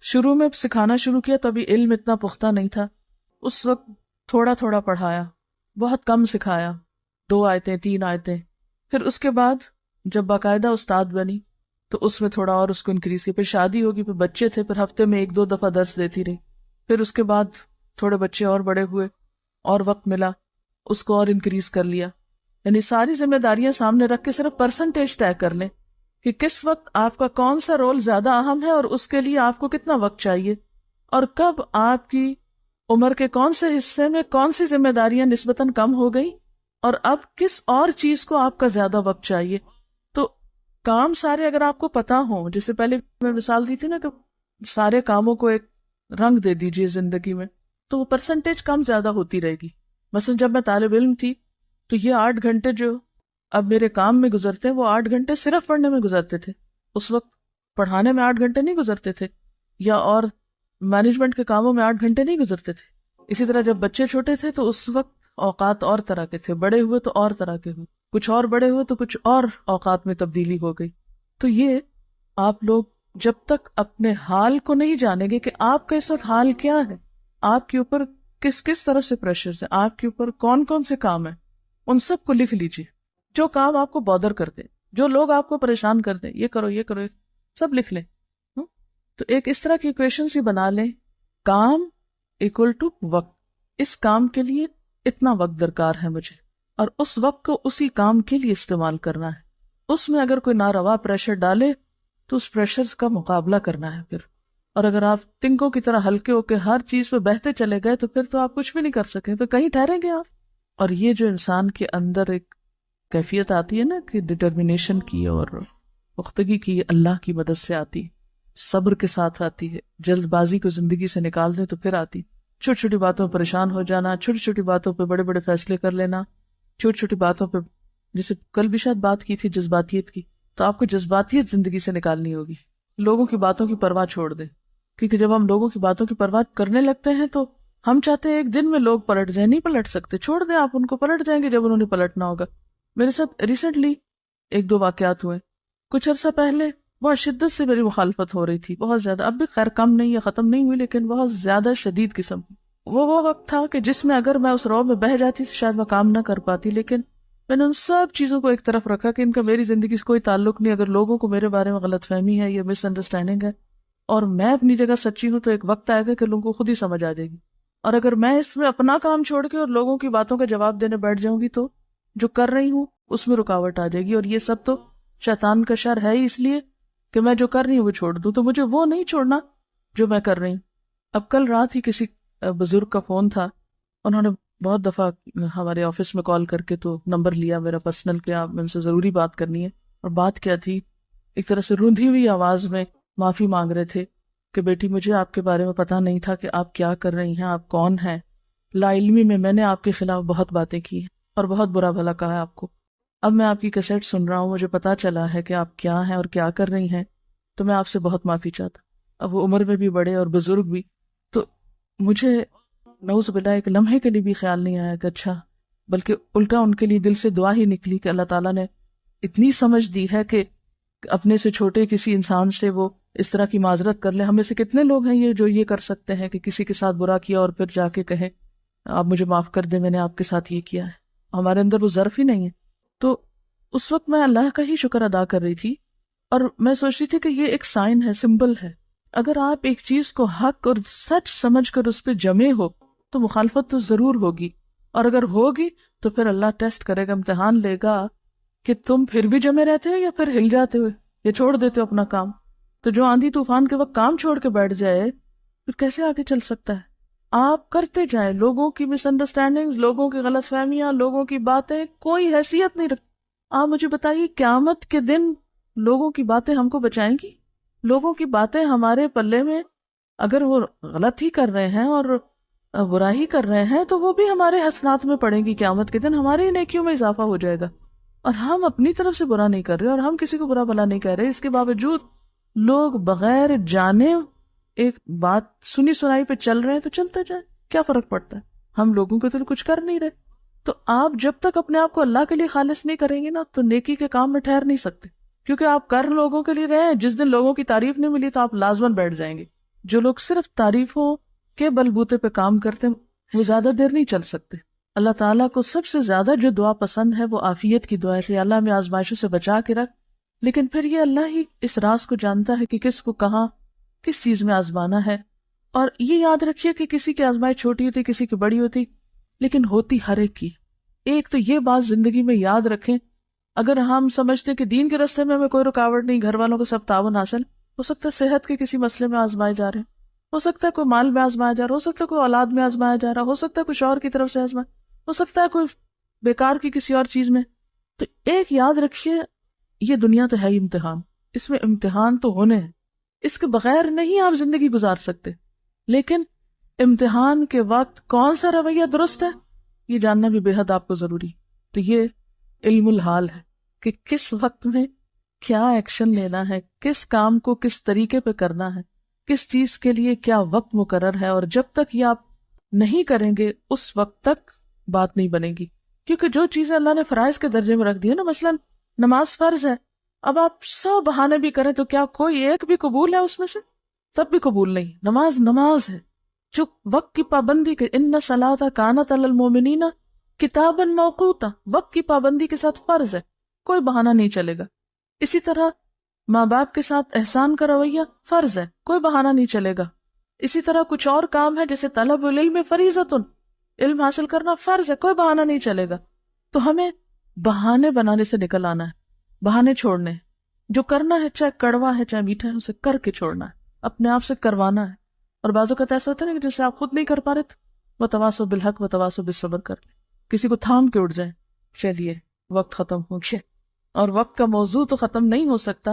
شروع میں سکھانا شروع کیا تو ابھی علم اتنا پختہ نہیں تھا، اس وقت تھوڑا تھوڑا پڑھایا، بہت کم سکھایا، 2 آیتیں 3 آیتیں. پھر اس کے بعد جب باقاعدہ استاد بنی تو اس میں تھوڑا اور اس کو انکریز کیا. پھر شادی ہوگی، پھر بچے تھے، پھر ہفتے میں 1-2 دفعہ درس دیتی رہی. پھر اس کے بعد تھوڑے بچے اور بڑے ہوئے اور وقت ملا، اس کو اور انکریز کر لیا. یعنی ساری ذمہ داریاں سامنے رکھ کے صرف پرسنٹیج طے کر لیں کہ کس وقت آپ کا کون سا رول زیادہ اہم ہے اور اس کے لیے آپ کو کتنا وقت چاہیے، اور کب آپ کی عمر کے کون سے حصے میں کون سی ذمہ داریاں نسبتاً کم ہو گئی اور اب کس اور چیز کو آپ کا زیادہ وقت چاہیے. تو کام سارے اگر آپ کو پتا ہوں، جیسے پہلے میں مثال دی تھی نا کہ سارے کاموں کو ایک رنگ دے دیجئے زندگی میں، تو وہ پرسنٹیج کم زیادہ ہوتی رہے گی. مثلا جب میں طالب علم تھی تو یہ 8 گھنٹے جو اب میرے کام میں گزرتے ہیں، وہ 8 گھنٹے صرف پڑھنے میں گزرتے تھے. اس وقت پڑھانے میں 8 گھنٹے نہیں گزرتے تھے، یا اور مینجمنٹ کے کاموں میں 8 گھنٹے نہیں گزرتے تھے. اسی طرح جب بچے چھوٹے تھے تو اس وقت اوقات اور طرح کے تھے، بڑے ہوئے تو اور طرح کے ہوئے، کچھ اور بڑے ہوئے تو کچھ اور اوقات میں تبدیلی ہو گئی. تو یہ آپ لوگ جب تک اپنے حال کو نہیں جانیں گے کہ آپ کا اس وقت حال کیا ہے، آپ کے اوپر کس کس طرح سے پریشرز ہیں، آپ کے اوپر کون کون سے کام ہیں، ان سب کو لکھ لیجیے. جو کام آپ کو بادر کر دے، جو لوگ آپ کو پریشان کر دیں، یہ کرو یہ کرو، سب لکھ لیں. تو ایک اس طرح کی ایکویشن سی بنا لیں، کام ایکول ٹو وقت. اس کام کے لیے اتنا وقت درکار ہے مجھے، اور اس وقت کو اسی کام کے لیے استعمال کرنا ہے. اس میں اگر کوئی ناروا پریشر ڈالے تو اس پریشر کا مقابلہ کرنا ہے پھر. اور اگر آپ تنکوں کی طرح ہلکے ہو کے ہر چیز پہ بہتے چلے گئے تو پھر تو آپ کچھ بھی نہیں کر سکیں، تو کہیں ٹھہریں گے آپ. اور یہ جو انسان کے اندر ایک کیفیت آتی ہے نا کہ ڈٹرمنیشن کی اور پختگی کی، اللہ کی مدد سے آتی، صبر کے ساتھ آتی ہے. جلد بازی کو زندگی سے نکال دیں تو پھر آتی. چھوٹی چھوٹی باتوں پر پریشان ہو جانا، چھوٹی چھوٹی باتوں پہ بڑے بڑے فیصلے کر لینا، چھوٹی چھوٹی باتوں پہ، جیسے کل بھی شاید بات کی تھی جذباتیت کی، تو آپ کو جذباتیت زندگی سے نکالنی ہوگی. لوگوں کی باتوں کی پرواہ چھوڑ دیں، کیونکہ جب ہم لوگوں کی باتوں کی پرواہ کرنے لگتے ہیں تو ہم چاہتے ہیں ایک دن میں لوگ پلٹ جائیں. نہیں پلٹ سکتے، چھوڑ دیں، آپ ان کو پلٹ جائیں گے جب انہوں نے پلٹنا ہوگا. میرے ساتھ ریسنٹلی 1-2 واقعات ہوئے. کچھ عرصہ پہلے بہت شدت سے میری مخالفت ہو رہی تھی، بہت زیادہ. اب بھی خیر کم نہیں یا ختم نہیں ہوئی، لیکن بہت زیادہ شدید قسم. وہ وقت تھا کہ جس میں اگر میں اس رو میں بہہ جاتی تو شاید میں کام نہ کر پاتی. لیکن میں نے ان سب چیزوں کو ایک طرف رکھا کہ ان کا میری زندگی سے کوئی تعلق نہیں. اگر لوگوں کو میرے بارے میں غلط فہمی ہے یا مس انڈرسٹینڈنگ ہے اور میں اپنی جگہ سچی ہوں، تو ایک وقت آئے گا کہ لوگوں کو خود ہی سمجھ آ جائے گی. اور اگر میں اس میں اپنا کام چھوڑ کے اور لوگوں کی باتوں کا جواب دینے بیٹھ جاؤں گی تو جو کر رہی ہوں اس میں رکاوٹ آ جائے گی. اور یہ سب تو شیطان کا شر ہے ہی، اس لیے کہ میں جو کر رہی ہوں وہ چھوڑ دوں. تو مجھے وہ نہیں چھوڑنا جو میں کر رہی ہوں. اب کل رات ہی کسی بزرگ کا فون تھا، انہوں نے بہت دفعہ ہمارے آفس میں کال کر کے تو نمبر لیا میرا پرسنل کہ آپ ان سے ضروری بات کرنی ہے. اور بات کیا تھی، ایک طرح سے روندھی ہوئی آواز میں معافی مانگ رہے تھے کہ بیٹی مجھے آپ کے بارے میں پتہ نہیں تھا کہ آپ کیا کر رہی ہیں، آپ کون ہیں. لا علمی میں نے آپ کے خلاف بہت باتیں کی ہیں اور بہت برا بھلا کہا ہے آپ کو. اب میں آپ کی کیسٹ سن رہا ہوں، مجھے پتا چلا ہے کہ آپ کیا ہیں اور کیا کر رہی ہیں، تو میں آپ سے بہت معافی چاہتا. اب وہ عمر میں بھی بڑے اور بزرگ بھی، تو مجھے نعوذ باللہ ایک لمحے کے لیے بھی خیال نہیں آیا کہ اچھا، بلکہ الٹا ان کے لیے دل سے دعا ہی نکلی کہ اللہ تعالیٰ نے اتنی سمجھ دی ہے کہ اپنے سے چھوٹے کسی انسان سے وہ اس طرح کی معذرت کر لے. ہم میں سے کتنے لوگ ہیں یہ جو یہ کر سکتے ہیں کہ کسی کے ساتھ برا کیا اور پھر جا کے کہیں آپ مجھے معاف کر دیں، میں نے آپ کے ساتھ یہ کیا ہے. ہمارے اندر وہ ظرف ہی نہیں ہے. تو اس وقت میں اللہ کا ہی شکر ادا کر رہی تھی اور میں سوچ رہی تھی کہ یہ ایک سائن ہے، سمبل ہے. اگر آپ ایک چیز کو حق اور سچ سمجھ کر اس پہ جمے ہو تو مخالفت تو ضرور ہوگی، اور اگر ہوگی تو پھر اللہ ٹیسٹ کرے گا، امتحان لے گا کہ تم پھر بھی جمے رہتے ہو یا پھر ہل جاتے ہو یا چھوڑ دیتے ہو اپنا کام. تو جو آندھی طوفان کے وقت کام چھوڑ کے بیٹھ جائے پھر کیسے آگے چل سکتا ہے؟ آپ کرتے جائیں، لوگوں کی مس انڈرسٹینڈنگز، لوگوں کی غلط فہمیاں، لوگوں کی باتیں کوئی حیثیت نہیں رکھتی. آپ مجھے بتائیے قیامت کے دن لوگوں کی باتیں ہم کو بچائیں گی؟ لوگوں کی باتیں ہمارے پلے میں اگر وہ غلط ہی کر رہے ہیں اور برائی کر رہے ہیں تو وہ بھی ہمارے حسنات میں پڑیں گی. قیامت کے دن ہماری نیکیوں میں اضافہ ہو جائے گا، اور ہم اپنی طرف سے برا نہیں کر رہے اور ہم کسی کو برا بھلا نہیں کہہ رہے. اس کے باوجود لوگ بغیر جانے ایک بات سنی سنائی پہ چل رہے ہیں تو چلتے جائیں، کیا فرق پڑتا ہے؟ ہم لوگوں کے تو کچھ کر نہیں رہے. تو آپ جب تک اپنے آپ کو اللہ کے لیے خالص نہیں کریں گے نا تو نیکی کے کام میں ٹھہر نہیں سکتے، کیونکہ آپ کر لوگوں کے لیے رہے ہیں. جس دن لوگوں کی تعریف نہیں ملی تو آپ لازماً بیٹھ جائیں گے. جو لوگ صرف تعریفوں کے بلبوتے پہ کام کرتے ہیں وہ زیادہ دیر نہیں چل سکتے. اللہ تعالیٰ کو سب سے زیادہ جو دعا پسند ہے وہ عافیت کی دعا ہے کہ اللہ ہمیں آزمائشوں سے بچا کے رکھ. لیکن پھر یہ اللہ ہی اس راز کو جانتا ہے کہ کس کو کہاں کس چیز میں آزمانا ہے. اور یہ یاد رکھیے کہ کسی کی آزمائش چھوٹی ہوتی، کسی کی بڑی ہوتی، لیکن ہوتی ہر ایک کی. ایک تو یہ بات زندگی میں یاد رکھیں، اگر ہم سمجھتے کہ دین کے راستے میں ہمیں کوئی رکاوٹ نہیں، گھر والوں کو سب تعاون حاصل، ہو سکتا ہے صحت کے کسی مسئلے میں آزمائے جا رہے ہیں، ہو سکتا ہے کوئی مال میں آزمایا جا رہا، ہو سکتا ہے کوئی اولاد میں آزمایا جا رہا، ہو سکتا ہے کوئی شوہر کی طرف سے آزمایا، ہو سکتا ہے کوئی بیکار کی کسی اور چیز میں. تو ایک یاد رکھیے، یہ دنیا تو ہے ہی امتحان، اس میں امتحان تو ہونے ہیں، اس کے بغیر نہیں آپ زندگی گزار سکتے. لیکن امتحان کے وقت کون سا رویہ درست ہے یہ جاننا بھی بے حد آپ کو ضروری. تو یہ علم الحال ہے کہ کس وقت میں کیا ایکشن لینا ہے، کس کام کو کس طریقے پہ کرنا ہے، کس چیز کے لیے کیا وقت مقرر ہے. اور جب تک یہ آپ نہیں کریں گے اس وقت تک بات نہیں بنے گی. کیونکہ جو چیزیں اللہ نے فرائض کے درجے میں رکھ دی ہے نا، مثلا نماز فرض ہے، اب آپ 100 بہانے بھی کریں تو کیا کوئی ایک بھی قبول ہے اس میں سے؟ تب بھی قبول نہیں. نماز نماز ہے جو وقت کی پابندی کے، ان الصلاۃ کانت علی المؤمنین کتابا موقوتا، وقت کی پابندی کے ساتھ فرض ہے، کوئی بہانہ نہیں چلے گا. اسی طرح ماں باپ کے ساتھ احسان کا رویہ فرض ہے، کوئی بہانہ نہیں چلے گا. اسی طرح کچھ اور کام ہے جیسے طلب العلم فریضۃ، علم حاصل کرنا فرض ہے، کوئی بہانہ نہیں چلے گا. تو ہمیں بہانے بنانے سے نکل آنا ہے، بہانے چھوڑنے ہیں. جو کرنا ہے چاہے کڑوا ہے چاہے میٹھا ہے اسے کر کے چھوڑنا ہے، اپنے آپ سے کروانا ہے. اور بعض اوقات ایسا ہوتا ہے کہ جیسے آپ خود نہیں کر پا رہے تو وتواصوا بالحق وتواصوا بالصبر کر لیں، کسی کو تھام کے اٹھ جائیں، چلیے وقت ختم ہو گیا. اور وقت کا موضوع تو ختم نہیں ہو سکتا